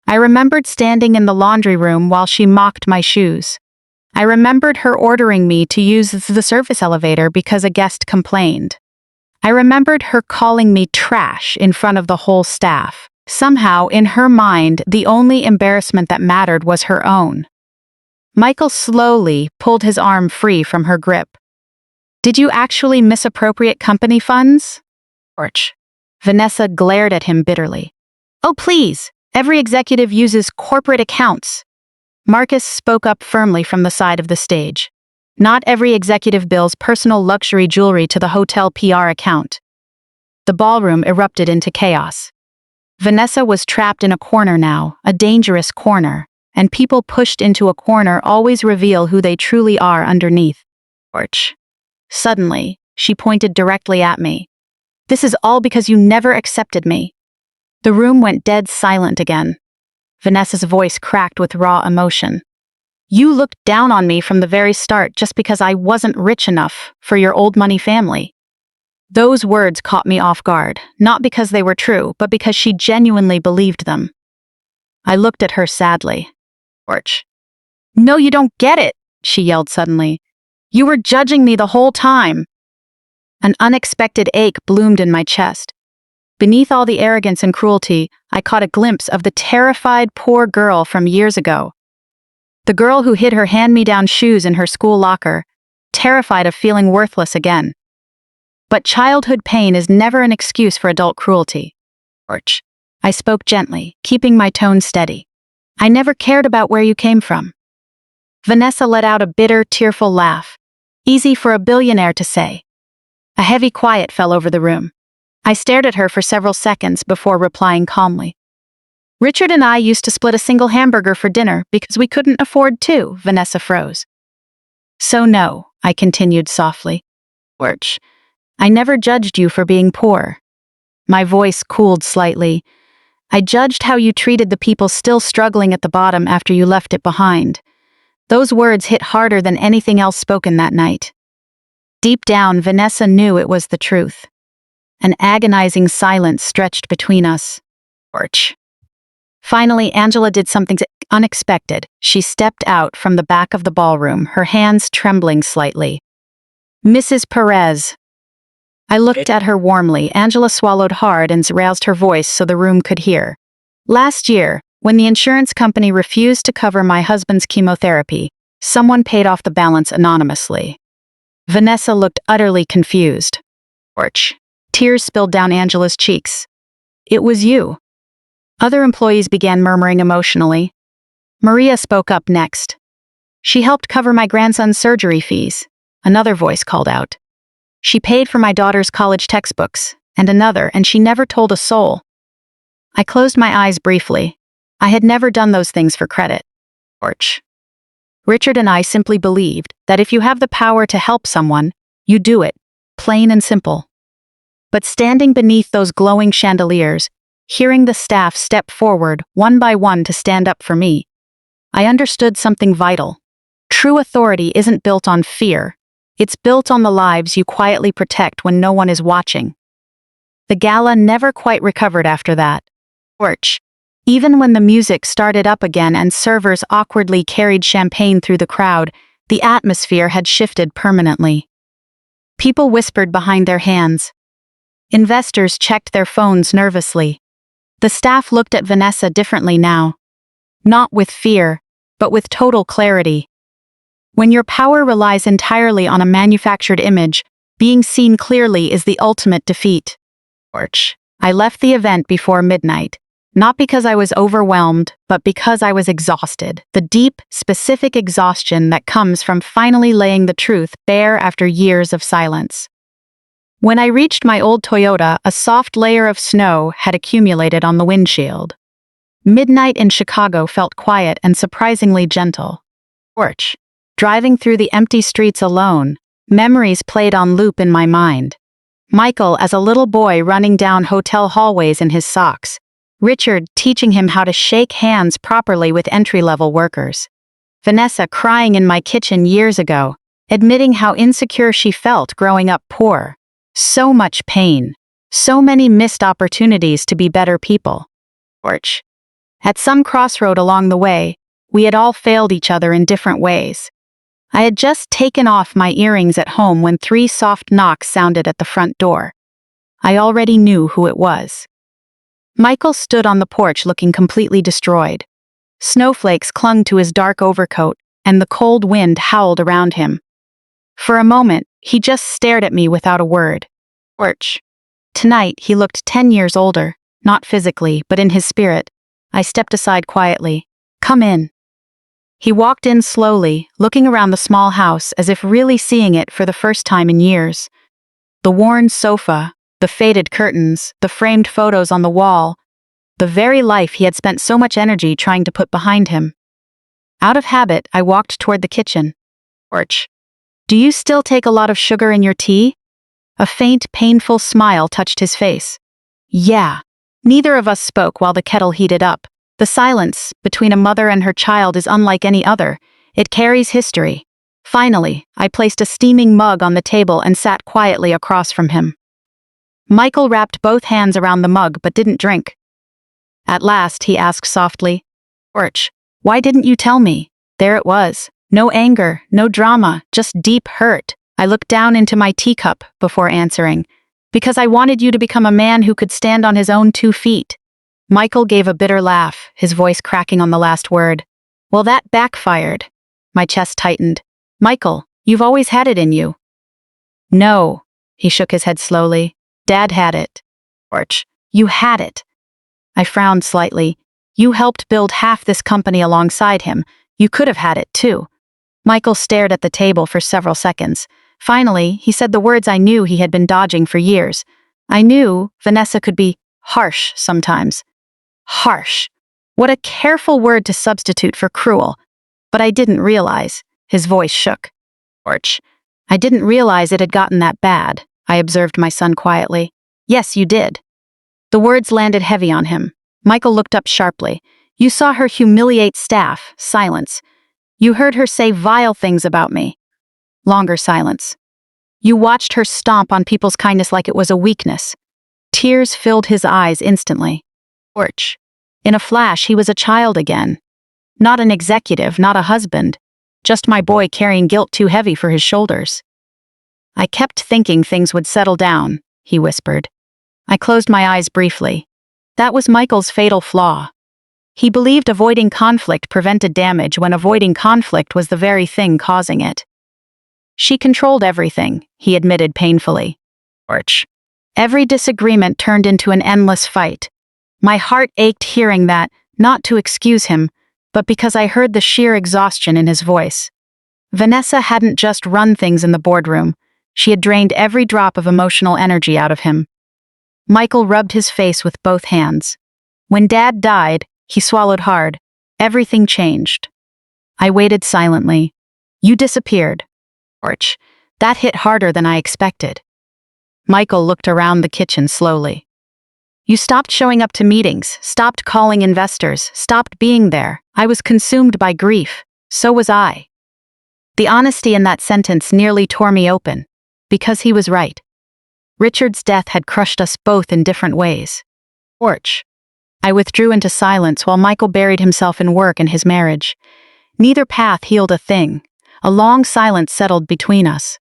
I remembered standing in the laundry room while she mocked my shoes. I remembered her ordering me to use the service elevator because a guest complained. I remembered her calling me trash in front of the whole staff. Somehow, in her mind, the only embarrassment that mattered was her own. Michael slowly pulled his arm free from her grip. Did you actually misappropriate company funds? Orch. Vanessa glared at him bitterly. Oh, please! Every executive uses corporate accounts. Marcus spoke up firmly from the side of the stage. Not every executive bills personal luxury jewelry to the hotel PR account. The ballroom erupted into chaos. Vanessa was trapped in a corner now, a dangerous corner, and people pushed into a corner always reveal who they truly are underneath. Orch. Suddenly, she pointed directly at me. This is all because you never accepted me. The room went dead silent again. Vanessa's voice cracked with raw emotion. You looked down on me from the very start just because I wasn't rich enough for your old money family. Those words caught me off guard, not because they were true, but because she genuinely believed them. I looked at her sadly. Orch. No, you don't get it, she yelled suddenly. You were judging me the whole time. An unexpected ache bloomed in my chest. Beneath all the arrogance and cruelty, I caught a glimpse of the terrified poor girl from years ago. The girl who hid her hand-me-down shoes in her school locker, terrified of feeling worthless again. But childhood pain is never an excuse for adult cruelty. Orch. I spoke gently, keeping my tone steady. I never cared about where you came from. Vanessa let out a bitter, tearful laugh. Easy for a billionaire to say. A heavy quiet fell over the room. I stared at her for several seconds before replying calmly. Richard and I used to split a single hamburger for dinner because we couldn't afford two, Vanessa froze. So no, I continued softly. Orch. I never judged you for being poor. My voice cooled slightly. I judged how you treated the people still struggling at the bottom after you left it behind. Those words hit harder than anything else spoken that night. Deep down, Vanessa knew it was the truth. An agonizing silence stretched between us. Orch. Finally, Angela did something unexpected. She stepped out from the back of the ballroom, her hands trembling slightly. Mrs. Perez. I looked at her warmly. Angela swallowed hard and roused her voice so the room could hear. Last year, when the insurance company refused to cover my husband's chemotherapy, someone paid off the balance anonymously. Vanessa looked utterly confused. Orch. Tears spilled down Angela's cheeks. It was you. Other employees began murmuring emotionally. Maria spoke up next. She helped cover my grandson's surgery fees. Another voice called out. She paid for my daughter's college textbooks, and another, and she never told a soul. I closed my eyes briefly. I had never done those things for credit. Orch. Richard and I simply believed that if you have the power to help someone, you do it, plain and simple. But standing beneath those glowing chandeliers, hearing the staff step forward one by one to stand up for me, I understood something vital. True authority isn't built on fear. It's built on the lives you quietly protect when no one is watching. The gala never quite recovered after that. Orch. Even when the music started up again and servers awkwardly carried champagne through the crowd, the atmosphere had shifted permanently. People whispered behind their hands. Investors checked their phones nervously. The staff looked at Vanessa differently now. Not with fear, but with total clarity. When your power relies entirely on a manufactured image, being seen clearly is the ultimate defeat. Orch. I left the event before midnight, not because I was overwhelmed, but because I was exhausted. The deep, specific exhaustion that comes from finally laying the truth bare after years of silence. When I reached my old Toyota, a soft layer of snow had accumulated on the windshield. Midnight in Chicago felt quiet and surprisingly gentle. Orch. Driving through the empty streets alone, memories played on loop in my mind. Michael as a little boy running down hotel hallways in his socks. Richard teaching him how to shake hands properly with entry-level workers. Vanessa crying in my kitchen years ago, admitting how insecure she felt growing up poor. So much pain. So many missed opportunities to be better people. Porch. At some crossroad along the way, we had all failed each other in different ways. I had just taken off my earrings at home when 3 soft knocks sounded at the front door. I already knew who it was. Michael stood on the porch looking completely destroyed. Snowflakes clung to his dark overcoat, and the cold wind howled around him. For a moment, he just stared at me without a word. Porch. Tonight, he looked 10 years older, not physically, but in his spirit. I stepped aside quietly. "Come in." He walked in slowly, looking around the small house as if really seeing it for the first time in years. The worn sofa, the faded curtains, the framed photos on the wall, the very life he had spent so much energy trying to put behind him. Out of habit, I walked toward the kitchen. Porch. "Do you still take a lot of sugar in your tea?" A faint, painful smile touched his face. "Yeah." Neither of us spoke while the kettle heated up. The silence between a mother and her child is unlike any other. It carries history. Finally, I placed a steaming mug on the table and sat quietly across from him. Michael wrapped both hands around the mug but didn't drink. At last, he asked softly, "Porch, why didn't you tell me?" There it was. No anger, no drama, just deep hurt. I looked down into my teacup before answering. "Because I wanted you to become a man who could stand on his own 2 feet. Michael gave a bitter laugh, his voice cracking on the last word. "Well, that backfired." My chest tightened. "Michael, you've always had it in you." "No." He shook his head slowly. "Dad had it." "Porch, you had it." I frowned slightly. "You helped build half this company alongside him. You could have had it too." Michael stared at the table for several seconds. Finally, he said the words I knew he had been dodging for years. I knew Vanessa could be harsh sometimes. Harsh. What a careful word to substitute for cruel. But I didn't realize. His voice shook. "Porch, I didn't realize it had gotten that bad," I observed my son quietly. "Yes, you did." The words landed heavy on him. Michael looked up sharply. "You saw her humiliate staff." Silence. "You heard her say vile things about me." Longer silence. "You watched her stomp on people's kindness like it was a weakness." Tears filled his eyes instantly. Porch. In a flash, he was a child again. Not an executive, not a husband. Just my boy carrying guilt too heavy for his shoulders. "I kept thinking things would settle down," he whispered. I closed my eyes briefly. That was Michael's fatal flaw. He believed avoiding conflict prevented damage when avoiding conflict was the very thing causing it. "She controlled everything," he admitted painfully. Porch. Every disagreement turned into an endless fight. My heart ached hearing that, not to excuse him, but because I heard the sheer exhaustion in his voice. Vanessa hadn't just run things in the boardroom. She had drained every drop of emotional energy out of him. Michael rubbed his face with both hands. When Dad died, he swallowed hard. Everything changed. I waited silently. "You disappeared." Porch. That hit harder than I expected. Michael looked around the kitchen slowly. "You stopped showing up to meetings, stopped calling investors, stopped being there. I was consumed by grief. So was I." The honesty in that sentence nearly tore me open. Because he was right. Richard's death had crushed us both in different ways. Porch. I withdrew into silence while Michael buried himself in work and his marriage. Neither path healed a thing. A long silence settled between us.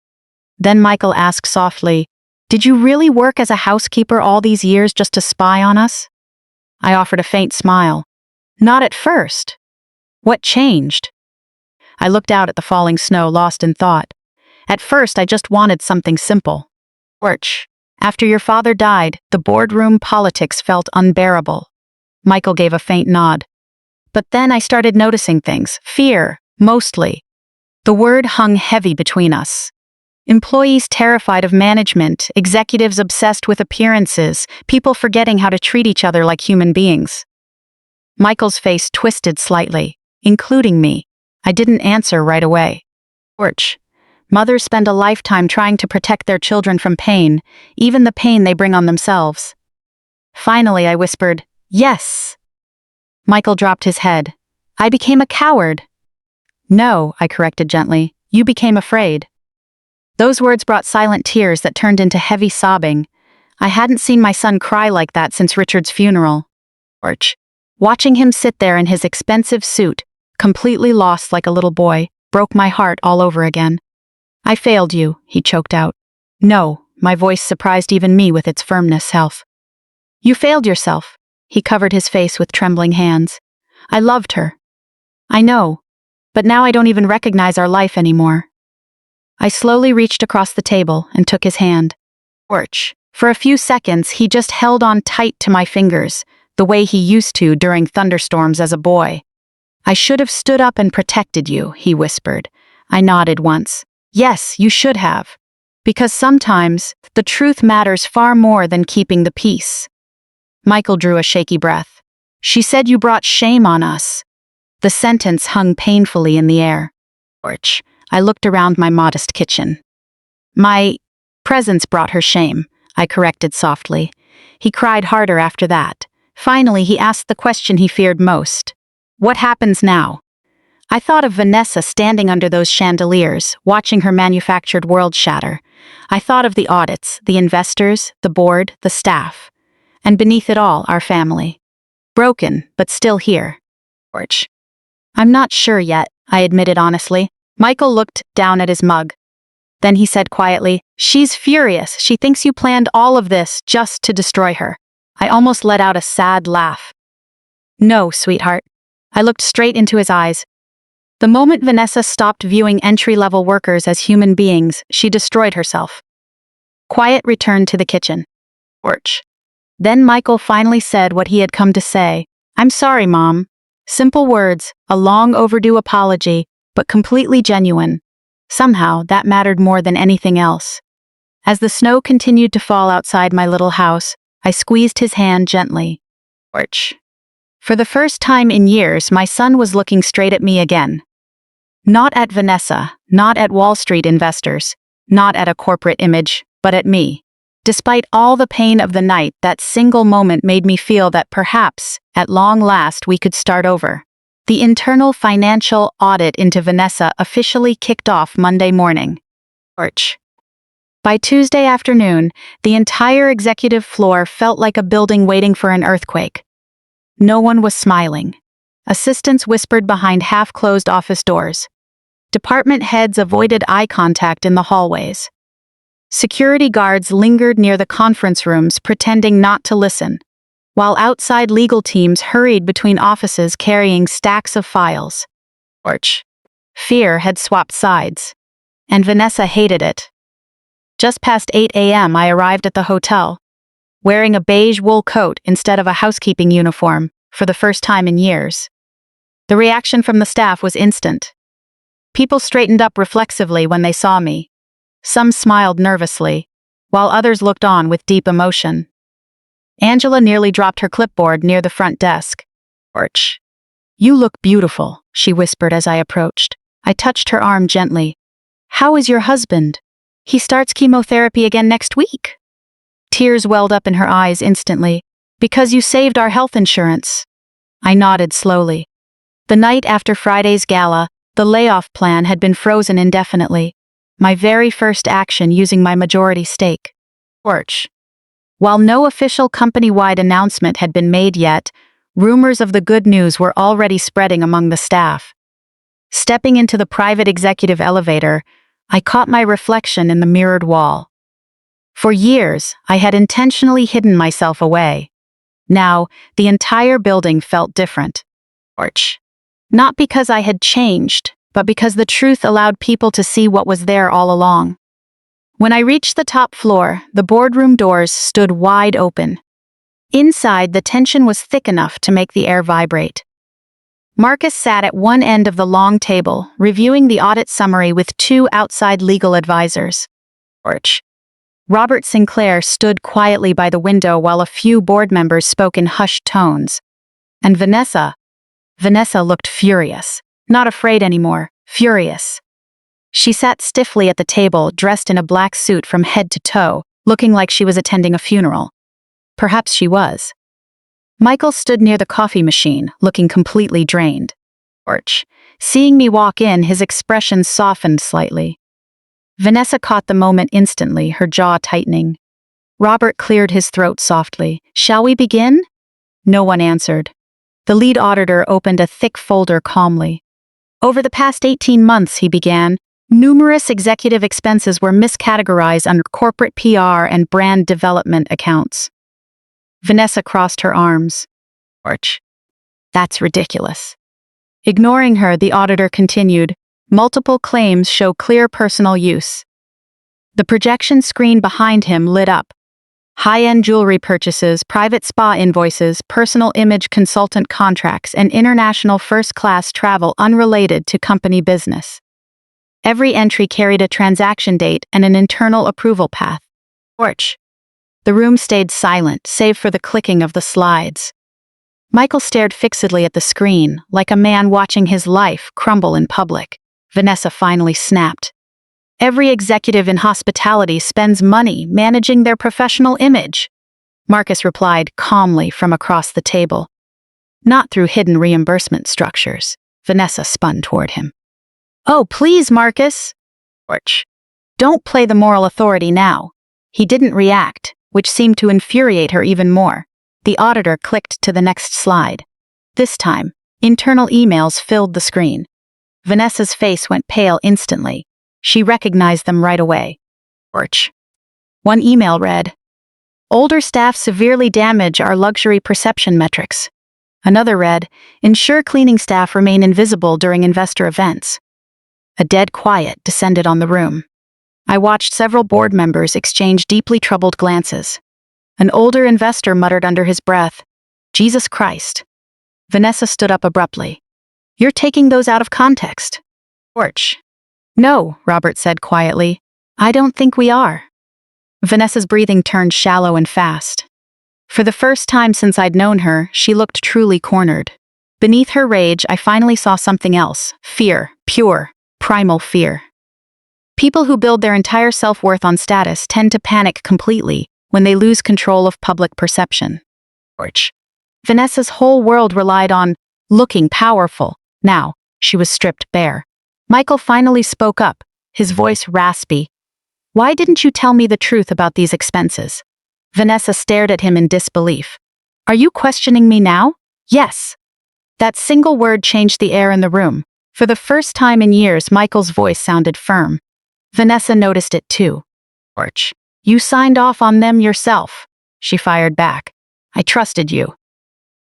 Then Michael asked softly, "Did you really work as a housekeeper all these years just to spy on us?" I offered a faint smile. "Not at first." "What changed?" I looked out at the falling snow, lost in thought. "At first, I just wanted something simple." Porch. After your father died, the boardroom politics felt unbearable." Michael gave a faint nod. "But then I started noticing things. Fear, mostly." The word hung heavy between us. Employees terrified of management, executives obsessed with appearances, people forgetting how to treat each other like human beings. Michael's face twisted slightly, including me. I didn't answer right away. Porch. Mothers spend a lifetime trying to protect their children from pain, even the pain they bring on themselves. Finally, I whispered, "Yes." Michael dropped his head. "I became a coward." "No," I corrected gently. "You became afraid." Those words brought silent tears that turned into heavy sobbing. I hadn't seen my son cry like that since Richard's funeral. Watching him sit there in his expensive suit, completely lost like a little boy, broke my heart all over again. I failed you, he choked out. No, my voice surprised even me with its firmness. You failed yourself. He covered his face with trembling hands. I loved her. I know, but now I don't even recognize our life anymore. I slowly reached across the table and took his hand. For a few seconds, he just held on tight to my fingers, the way he used to during thunderstorms as a boy. I should have stood up and protected you, he whispered. I nodded once. Yes, you should have. Because sometimes, the truth matters far more than keeping the peace. Michael drew a shaky breath. She said you brought shame on us. The sentence hung painfully in the air. I looked around my modest kitchen. My presence brought her shame, I corrected softly. He cried harder after that. Finally, he asked the question he feared most. What happens now? I thought of Vanessa standing under those chandeliers, watching her manufactured world shatter. I thought of the audits, the investors, the board, the staff. And beneath it all, our family. Broken, but still here. I'm not sure yet, I admitted honestly. Michael looked down at his mug. Then he said quietly, She's furious. She thinks you planned all of this just to destroy her. I almost let out a sad laugh. No, sweetheart. I looked straight into his eyes. The moment Vanessa stopped viewing entry-level workers as human beings, she destroyed herself. Quiet returned to the kitchen. Then Michael finally said what he had come to say. I'm sorry, Mom. Simple words, a long overdue apology, but completely genuine. Somehow, that mattered more than anything else. As the snow continued to fall outside my little house, I squeezed his hand gently. For the first time in years, my son was looking straight at me again. Not at Vanessa, not at Wall Street investors, not at a corporate image, but at me. Despite all the pain of the night, that single moment made me feel that perhaps, at long last, we could start over. The internal financial audit into Vanessa officially kicked off Monday morning. By Tuesday afternoon, the entire executive floor felt like a building waiting for an earthquake. No one was smiling. Assistants whispered behind half-closed office doors. Department heads avoided eye contact in the hallways. Security guards lingered near the conference rooms, pretending not to listen, while outside legal teams hurried between offices carrying stacks of files. Fear had swapped sides, and Vanessa hated it. Just past 8 a.m., I arrived at the hotel, wearing a beige wool coat instead of a housekeeping uniform, for the first time in years. The reaction from the staff was instant. People straightened up reflexively when they saw me. Some smiled nervously, while others looked on with deep emotion. Angela nearly dropped her clipboard near the front desk. You look beautiful, she whispered as I approached. I touched her arm gently. How is your husband? He starts chemotherapy again next week. Tears welled up in her eyes instantly. Because you saved our health insurance. I nodded slowly. The night after Friday's gala, the layoff plan had been frozen indefinitely. My very first action using my majority stake. While no official company-wide announcement had been made yet, rumors of the good news were already spreading among the staff. Stepping into the private executive elevator, I caught my reflection in the mirrored wall. For years, I had intentionally hidden myself away. Now, the entire building felt different. Not because I had changed, but because the truth allowed people to see what was there all along. When I reached the top floor, the boardroom doors stood wide open. Inside, the tension was thick enough to make the air vibrate. Marcus sat at one end of the long table, reviewing the audit summary with two outside legal advisors. Robert Sinclair stood quietly by the window while a few board members spoke in hushed tones. And Vanessa looked furious. Not afraid anymore, furious. She sat stiffly at the table, dressed in a black suit from head to toe, looking like she was attending a funeral. Perhaps she was. Michael stood near the coffee machine, looking completely drained. Seeing me walk in, his expression softened slightly. Vanessa caught the moment instantly, her jaw tightening. Robert cleared his throat softly. Shall we begin? No one answered. The lead auditor opened a thick folder calmly. Over the past 18 months, he began, numerous executive expenses were miscategorized under corporate PR and brand development accounts. Vanessa crossed her arms. Arch. That's ridiculous. Ignoring her, the auditor continued, multiple claims show clear personal use. The projection screen behind him lit up. High-end jewelry purchases, private spa invoices, personal image consultant contracts, and international first-class travel unrelated to company business. Every entry carried a transaction date and an internal approval path. Torch. The room stayed silent, save for the clicking of the slides. Michael stared fixedly at the screen, like a man watching his life crumble in public. Vanessa finally snapped. Every executive in hospitality spends money managing their professional image. Marcus replied calmly from across the table. Not through hidden reimbursement structures. Vanessa spun toward him. Oh, please, Marcus. Torch. Don't play the moral authority now. He didn't react, which seemed to infuriate her even more. The auditor clicked to the next slide. This time, internal emails filled the screen. Vanessa's face went pale instantly. She recognized them right away. Torch. One email read, older staff severely damage our luxury perception metrics. Another read, ensure cleaning staff remain invisible during investor events. A dead quiet descended on the room. I watched several board members exchange deeply troubled glances. An older investor muttered under his breath, Jesus Christ. Vanessa stood up abruptly. You're taking those out of context. Torch. No, Robert said quietly. I don't think we are. Vanessa's breathing turned shallow and fast. For the first time since I'd known her, she looked truly cornered. Beneath her rage, I finally saw something else. Fear. Pure, primal fear. People who build their entire self-worth on status tend to panic completely when they lose control of public perception. Torch. Vanessa's whole world relied on looking powerful. Now, she was stripped bare. Michael finally spoke up, his voice raspy. Why didn't you tell me the truth about these expenses? Vanessa stared at him in disbelief. Are you questioning me now? Yes. That single word changed the air in the room. For the first time in years, Michael's voice sounded firm. Vanessa noticed it too. Torch. You signed off on them yourself. She fired back. I trusted you.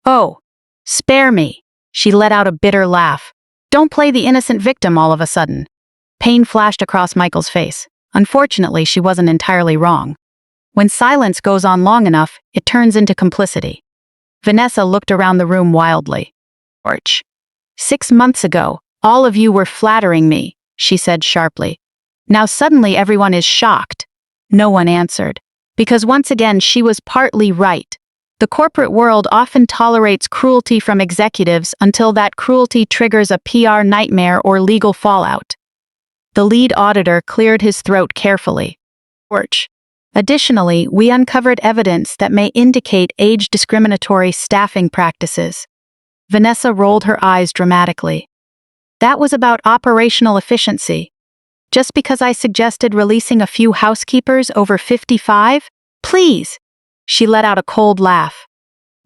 Oh, spare me. She let out a bitter laugh. Don't play the innocent victim all of a sudden. Pain flashed across Michael's face. Unfortunately, she wasn't entirely wrong. When silence goes on long enough, it turns into complicity. Vanessa looked around the room wildly. Torch. 6 months ago, all of you were flattering me, she said sharply. Now suddenly everyone is shocked. No one answered. Because once again, she was partly right. The corporate world often tolerates cruelty from executives until that cruelty triggers a PR nightmare or legal fallout. The lead auditor cleared his throat carefully. Torch. Additionally, we uncovered evidence that may indicate age-discriminatory staffing practices. Vanessa rolled her eyes dramatically. That was about operational efficiency. Just because I suggested releasing a few housekeepers over 55? Please! She let out a cold laugh.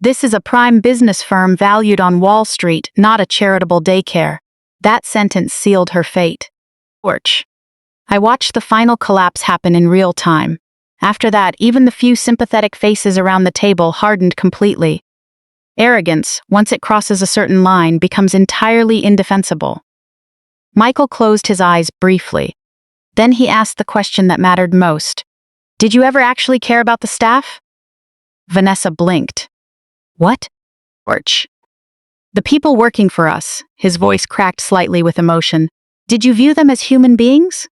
This is a prime business firm valued on Wall Street, not a charitable daycare. That sentence sealed her fate. Torch. I watched the final collapse happen in real time. After that, even the few sympathetic faces around the table hardened completely. Arrogance, once it crosses a certain line, becomes entirely indefensible. Michael closed his eyes briefly. Then he asked the question that mattered most. Did you ever actually care about the staff? Vanessa blinked. What? Torch. The people working for us, his voice cracked slightly with emotion. Did you view them as human beings?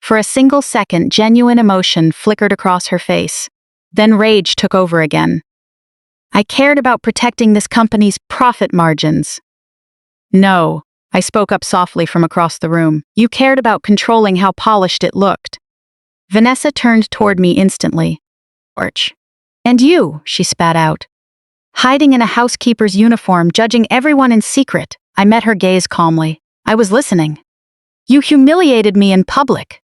For a single second, genuine emotion flickered across her face. Then rage took over again. I cared about protecting this company's profit margins. No, I spoke up softly from across the room. You cared about controlling how polished it looked. Vanessa turned toward me instantly. Torch. And you, she spat out. Hiding in a housekeeper's uniform, judging everyone in secret. I met her gaze calmly. I was listening. You humiliated me in public.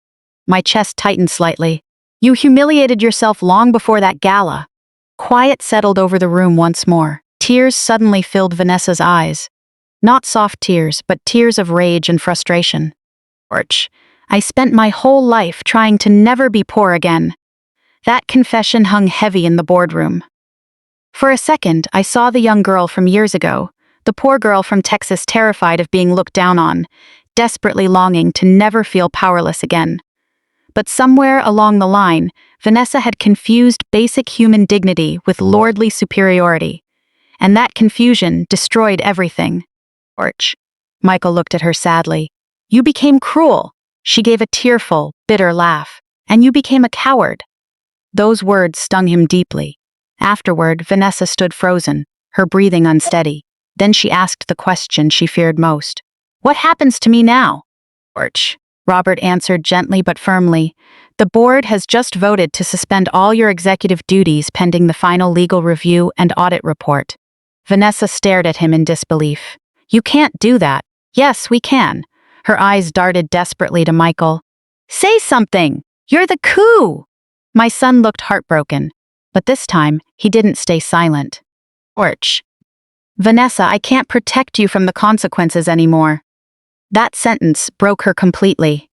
My chest tightened slightly. You humiliated yourself long before that gala. Quiet settled over the room once more. Tears suddenly filled Vanessa's eyes. Not soft tears, but tears of rage and frustration. I spent my whole life trying to never be poor again. That confession hung heavy in the boardroom. For a second, I saw the young girl from years ago, the poor girl from Texas terrified of being looked down on, desperately longing to never feel powerless again. But somewhere along the line, Vanessa had confused basic human dignity with lordly superiority. And that confusion destroyed everything. Michael looked at her sadly. You became cruel. She gave a tearful, bitter laugh. And you became a coward. Those words stung him deeply. Afterward, Vanessa stood frozen, her breathing unsteady. Then she asked the question she feared most. What happens to me now? Robert answered gently but firmly. The board has just voted to suspend all your executive duties pending the final legal review and audit report. Vanessa stared at him in disbelief. You can't do that. Yes, we can. Her eyes darted desperately to Michael. Say something! You're the coup! My son looked heartbroken, but this time he didn't stay silent. Vanessa, I can't protect you from the consequences anymore. That sentence broke her completely.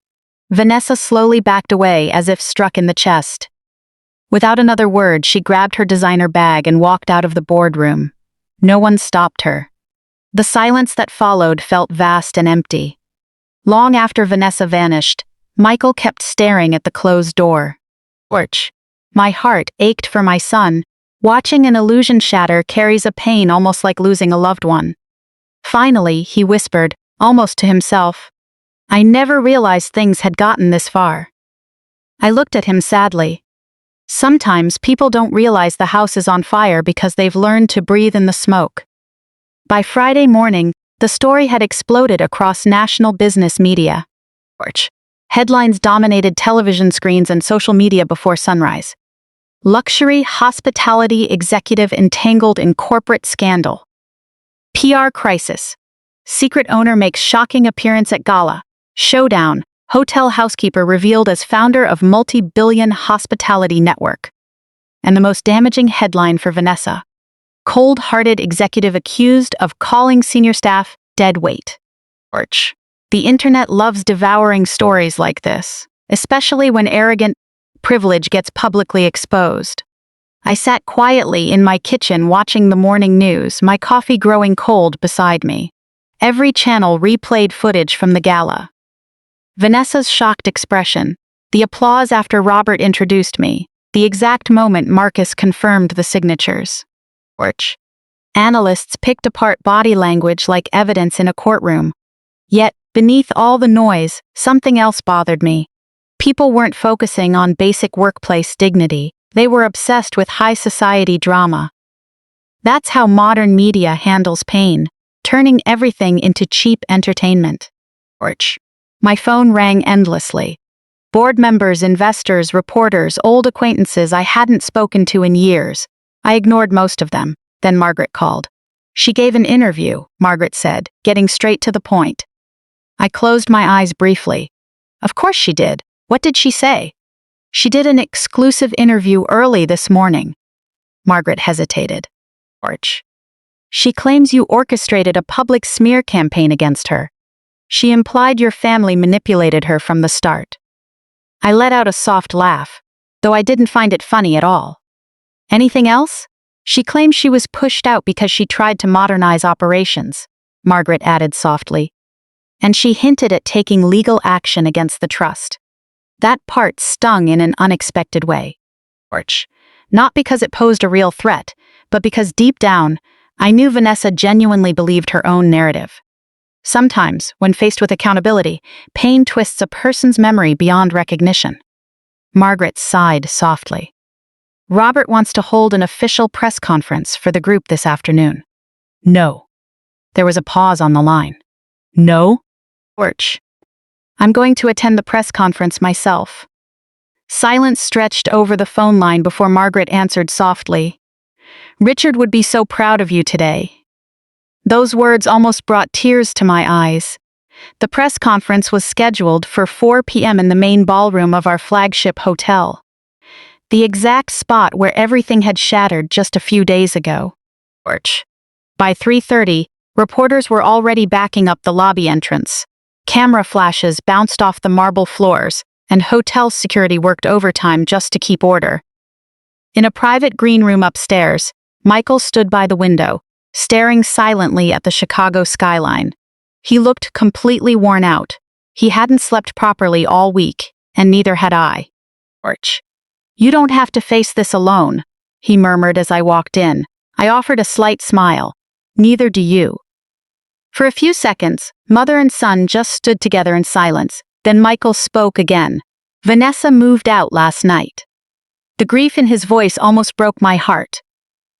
Vanessa slowly backed away as if struck in the chest. Without another word, she grabbed her designer bag and walked out of the boardroom. No one stopped her. The silence that followed felt vast and empty. Long after Vanessa vanished, Michael kept staring at the closed door. My heart ached for my son. Watching an illusion shatter carries a pain almost like losing a loved one. Finally, he whispered, almost to himself, I never realized things had gotten this far. I looked at him sadly. Sometimes people don't realize the house is on fire because they've learned to breathe in the smoke. By Friday morning, the story had exploded across national business media. Headlines dominated television screens and social media before sunrise. Luxury hospitality executive entangled in corporate scandal. PR crisis. Secret owner makes shocking appearance at gala. Showdown. Hotel housekeeper revealed as founder of multi-billion hospitality network. And the most damaging headline for Vanessa. Cold-hearted executive accused of calling senior staff dead weight. The internet loves devouring stories like this, especially when arrogant privilege gets publicly exposed. I sat quietly in my kitchen watching the morning news, my coffee growing cold beside me. Every channel replayed footage from the gala. Vanessa's shocked expression, the applause after Robert introduced me, the exact moment Marcus confirmed the signatures. Analysts picked apart body language like evidence in a courtroom. Yet, beneath all the noise, something else bothered me. People weren't focusing on basic workplace dignity, they were obsessed with high society drama. That's how modern media handles pain, turning everything into cheap entertainment. My phone rang endlessly. Board members, investors, reporters, old acquaintances I hadn't spoken to in years. I ignored most of them. Then Margaret called. She gave an interview, Margaret said, getting straight to the point. I closed my eyes briefly. Of course she did. What did she say? She did an exclusive interview early this morning. Margaret hesitated. She claims you orchestrated a public smear campaign against her. She implied your family manipulated her from the start. I let out a soft laugh, though I didn't find it funny at all. Anything else? She claims she was pushed out because she tried to modernize operations, Margaret added softly. And she hinted at taking legal action against the trust. That part stung in an unexpected way. Not because it posed a real threat, but because deep down, I knew Vanessa genuinely believed her own narrative. Sometimes, when faced with accountability, pain twists a person's memory beyond recognition. Margaret sighed softly. Robert wants to hold an official press conference for the group this afternoon. No. There was a pause on the line. No? I'm going to attend the press conference myself. Silence stretched over the phone line before Margaret answered softly. Richard would be so proud of you today. Those words almost brought tears to my eyes. The press conference was scheduled for 4 p.m. in the main ballroom of our flagship hotel, the exact spot where everything had shattered just a few days ago. By 3:30, reporters were already backing up the lobby entrance. Camera flashes bounced off the marble floors, and hotel security worked overtime just to keep order. In a private green room upstairs, Michael stood by the window, staring silently at the Chicago skyline. He looked completely worn out. He hadn't slept properly all week, and neither had I. "You don't have to face this alone," he murmured as I walked in. I offered a slight smile. "Neither do you." For a few seconds, mother and son just stood together in silence. Then Michael spoke again. "Vanessa moved out last night." The grief in his voice almost broke my heart.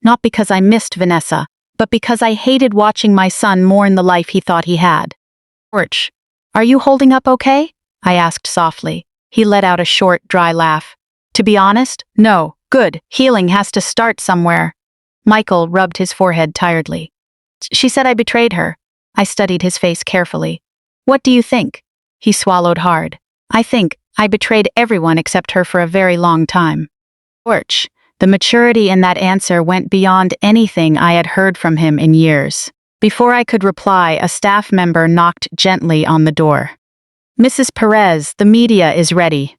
Not because I missed Vanessa, but because I hated watching my son mourn the life he thought he had. "Are you holding up okay?" I asked softly. He let out a short, dry laugh. "To be honest, no. Good. Healing has to start somewhere." Michael rubbed his forehead tiredly. "She said I betrayed her." I studied his face carefully. "What do you think?" He swallowed hard. "I think I betrayed everyone except her for a very long time." The maturity in that answer went beyond anything I had heard from him in years. Before I could reply, a staff member knocked gently on the door. "Mrs. Perez, the media is ready."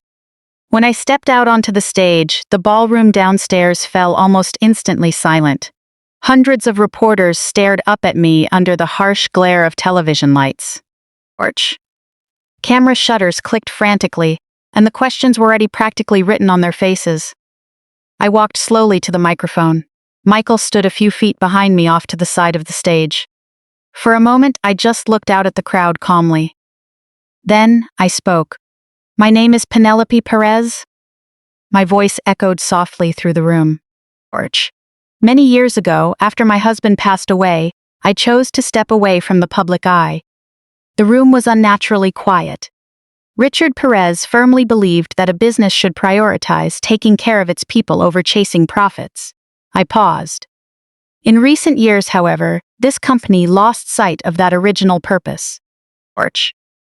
When I stepped out onto the stage, the ballroom downstairs fell almost instantly silent. Hundreds of reporters stared up at me under the harsh glare of television lights. Camera shutters clicked frantically, and the questions were already practically written on their faces. I walked slowly to the microphone. Michael stood a few feet behind me off to the side of the stage. For a moment, I just looked out at the crowd calmly. Then I spoke. "My name is Penelope Perez." My voice echoed softly through the room. Many years ago, after my husband passed away, I chose to step away from the public eye. The room was unnaturally quiet. Richard Perez firmly believed that a business should prioritize taking care of its people over chasing profits. I paused. In recent years, however, this company lost sight of that original purpose.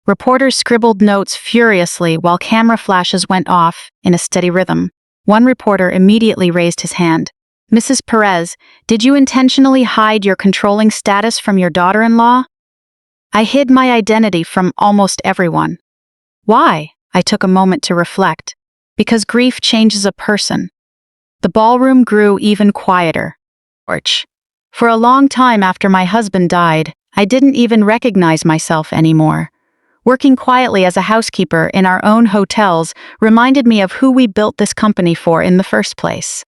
Reporters scribbled notes furiously while camera flashes went off in a steady rhythm. One reporter immediately raised his hand. "Mrs. Perez, did you intentionally hide your controlling status from your daughter-in-law?" I hid my identity from almost everyone. Why? I took a moment to reflect. Because grief changes a person. The ballroom grew even quieter. For a long time after my husband died, I didn't even recognize myself anymore. Working quietly as a housekeeper in our own hotels reminded me of who we built this company for in the first place.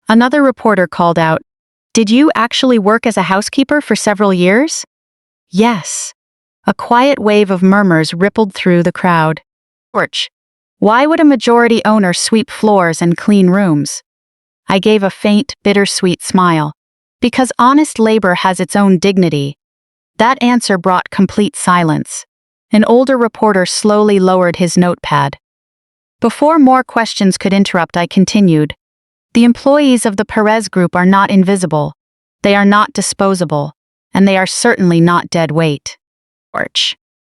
Another reporter called out, "Did you actually work as a housekeeper for several years?" "Yes." A quiet wave of murmurs rippled through the crowd. "Why would a majority owner sweep floors and clean rooms?" I gave a faint, bittersweet smile. "Because honest labor has its own dignity." That answer brought complete silence. An older reporter slowly lowered his notepad. Before more questions could interrupt, I continued. "The employees of the Perez Group are not invisible. They are not disposable. And they are certainly not dead weight."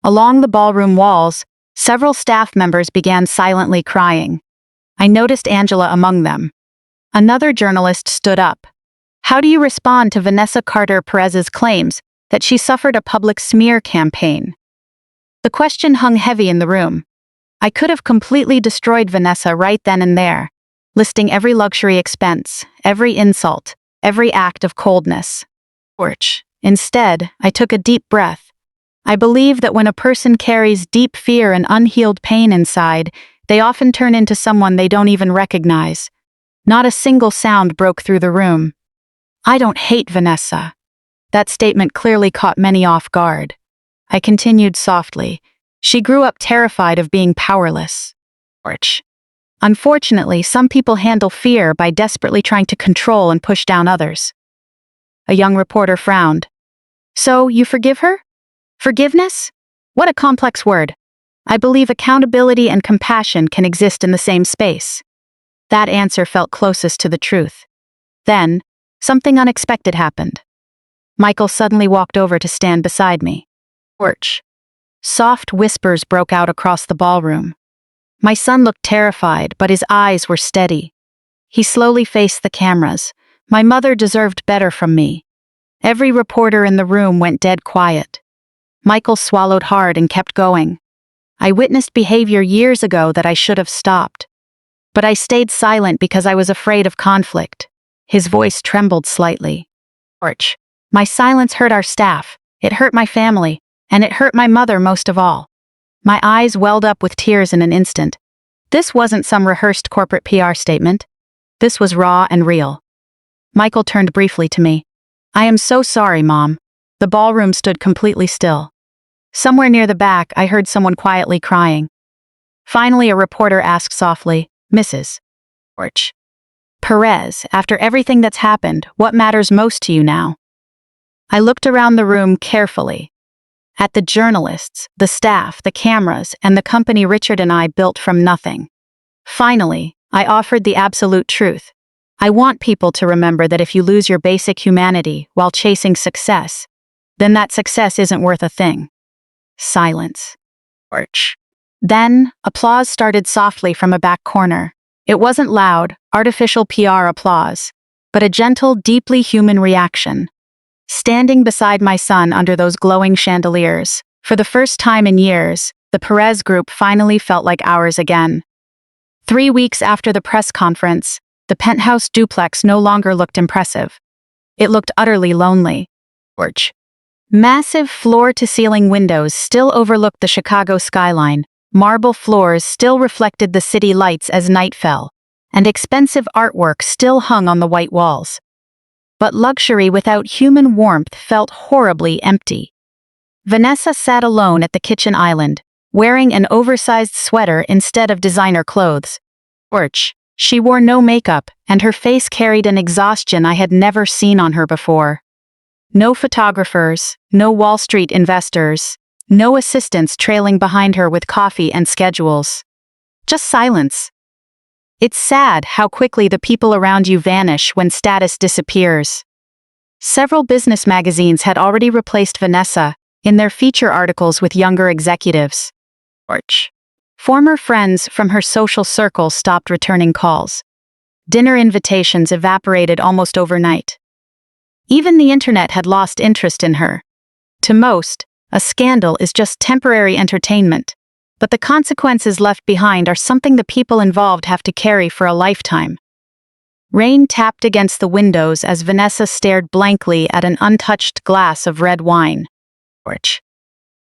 Along the ballroom walls, several staff members began silently crying. I noticed Angela among them. Another journalist stood up. "How do you respond to Vanessa Carter Perez's claims that she suffered a public smear campaign?" The question hung heavy in the room. I could have completely destroyed Vanessa right then and there, listing every luxury expense, every insult, every act of coldness. Instead, I took a deep breath. I believe that when a person carries deep fear and unhealed pain inside, they often turn into someone they don't even recognize. Not a single sound broke through the room. "I don't hate Vanessa." That statement clearly caught many off guard. I continued softly. "She grew up terrified of being powerless." Unfortunately, some people handle fear by desperately trying to control and push down others. A young reporter frowned. "So, you forgive her?" "Forgiveness? What a complex word. I believe accountability and compassion can exist in the same space." That answer felt closest to the truth. Then, something unexpected happened. Michael suddenly walked over to stand beside me. Soft whispers broke out across the ballroom. My son looked terrified, but his eyes were steady. He slowly faced the cameras. My mother deserved better from me. Every reporter in the room went dead quiet. Michael swallowed hard and kept going. I witnessed behavior years ago that I should have stopped. But I stayed silent because I was afraid of conflict. His voice trembled slightly. George, my silence hurt our staff, it hurt my family, and it hurt my mother most of all. My eyes welled up with tears in an instant. This wasn't some rehearsed corporate PR statement. This was raw and real. Michael turned briefly to me. I am so sorry, Mom. The ballroom stood completely still. Somewhere near the back, I heard someone quietly crying. Finally, a reporter asked softly, Mrs. George Perez, after everything that's happened, what matters most to you now? I looked around the room carefully. At the journalists, the staff, the cameras, and the company Richard and I built from nothing. Finally, I offered the absolute truth. I want people to remember that if you lose your basic humanity while chasing success, then that success isn't worth a thing. Silence. George. Then, applause started softly from a back corner. It wasn't loud, artificial PR applause, but a gentle, deeply human reaction. Standing beside my son under those glowing chandeliers, for the first time in years, the Perez group finally felt like ours again. 3 weeks after the press conference, the penthouse duplex no longer looked impressive. It looked utterly lonely. George. Massive floor-to-ceiling windows still overlooked the Chicago skyline, marble floors still reflected the city lights as night fell, and expensive artwork still hung on the white walls. But luxury without human warmth felt horribly empty. Vanessa sat alone at the kitchen island, wearing an oversized sweater instead of designer clothes. George. She wore no makeup, and her face carried an exhaustion I had never seen on her before. No photographers, no Wall Street investors, no assistants trailing behind her with coffee and schedules. Just silence. It's sad how quickly the people around you vanish when status disappears. Several business magazines had already replaced Vanessa in their feature articles with younger executives. George. Former friends from her social circle stopped returning calls. Dinner invitations evaporated almost overnight. Even the internet had lost interest in her. To most, a scandal is just temporary entertainment, but the consequences left behind are something the people involved have to carry for a lifetime. Rain tapped against the windows as Vanessa stared blankly at an untouched glass of red wine. George.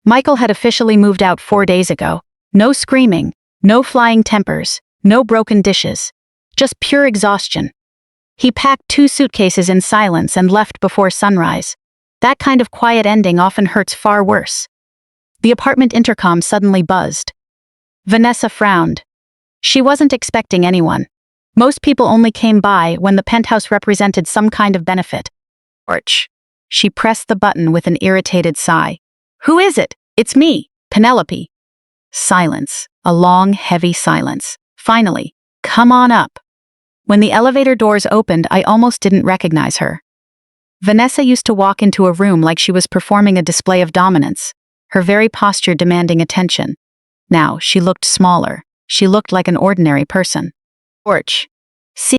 Michael had officially moved out 4 days ago. No screaming, no flying tempers, no broken dishes. Just pure exhaustion. He packed 2 suitcases in silence and left before sunrise. That kind of quiet ending often hurts far worse. The apartment intercom suddenly buzzed. Vanessa frowned. She wasn't expecting anyone. Most people only came by when the penthouse represented some kind of benefit. George. She pressed the button with an irritated sigh. Who is it? It's me, Penelope. Silence. A long, heavy silence. Finally, come on up. When the elevator doors opened, I almost didn't recognize her. Vanessa used to walk into a room like she was performing a display of dominance, her very posture demanding attention. Now, she looked smaller. She looked like an ordinary person. George.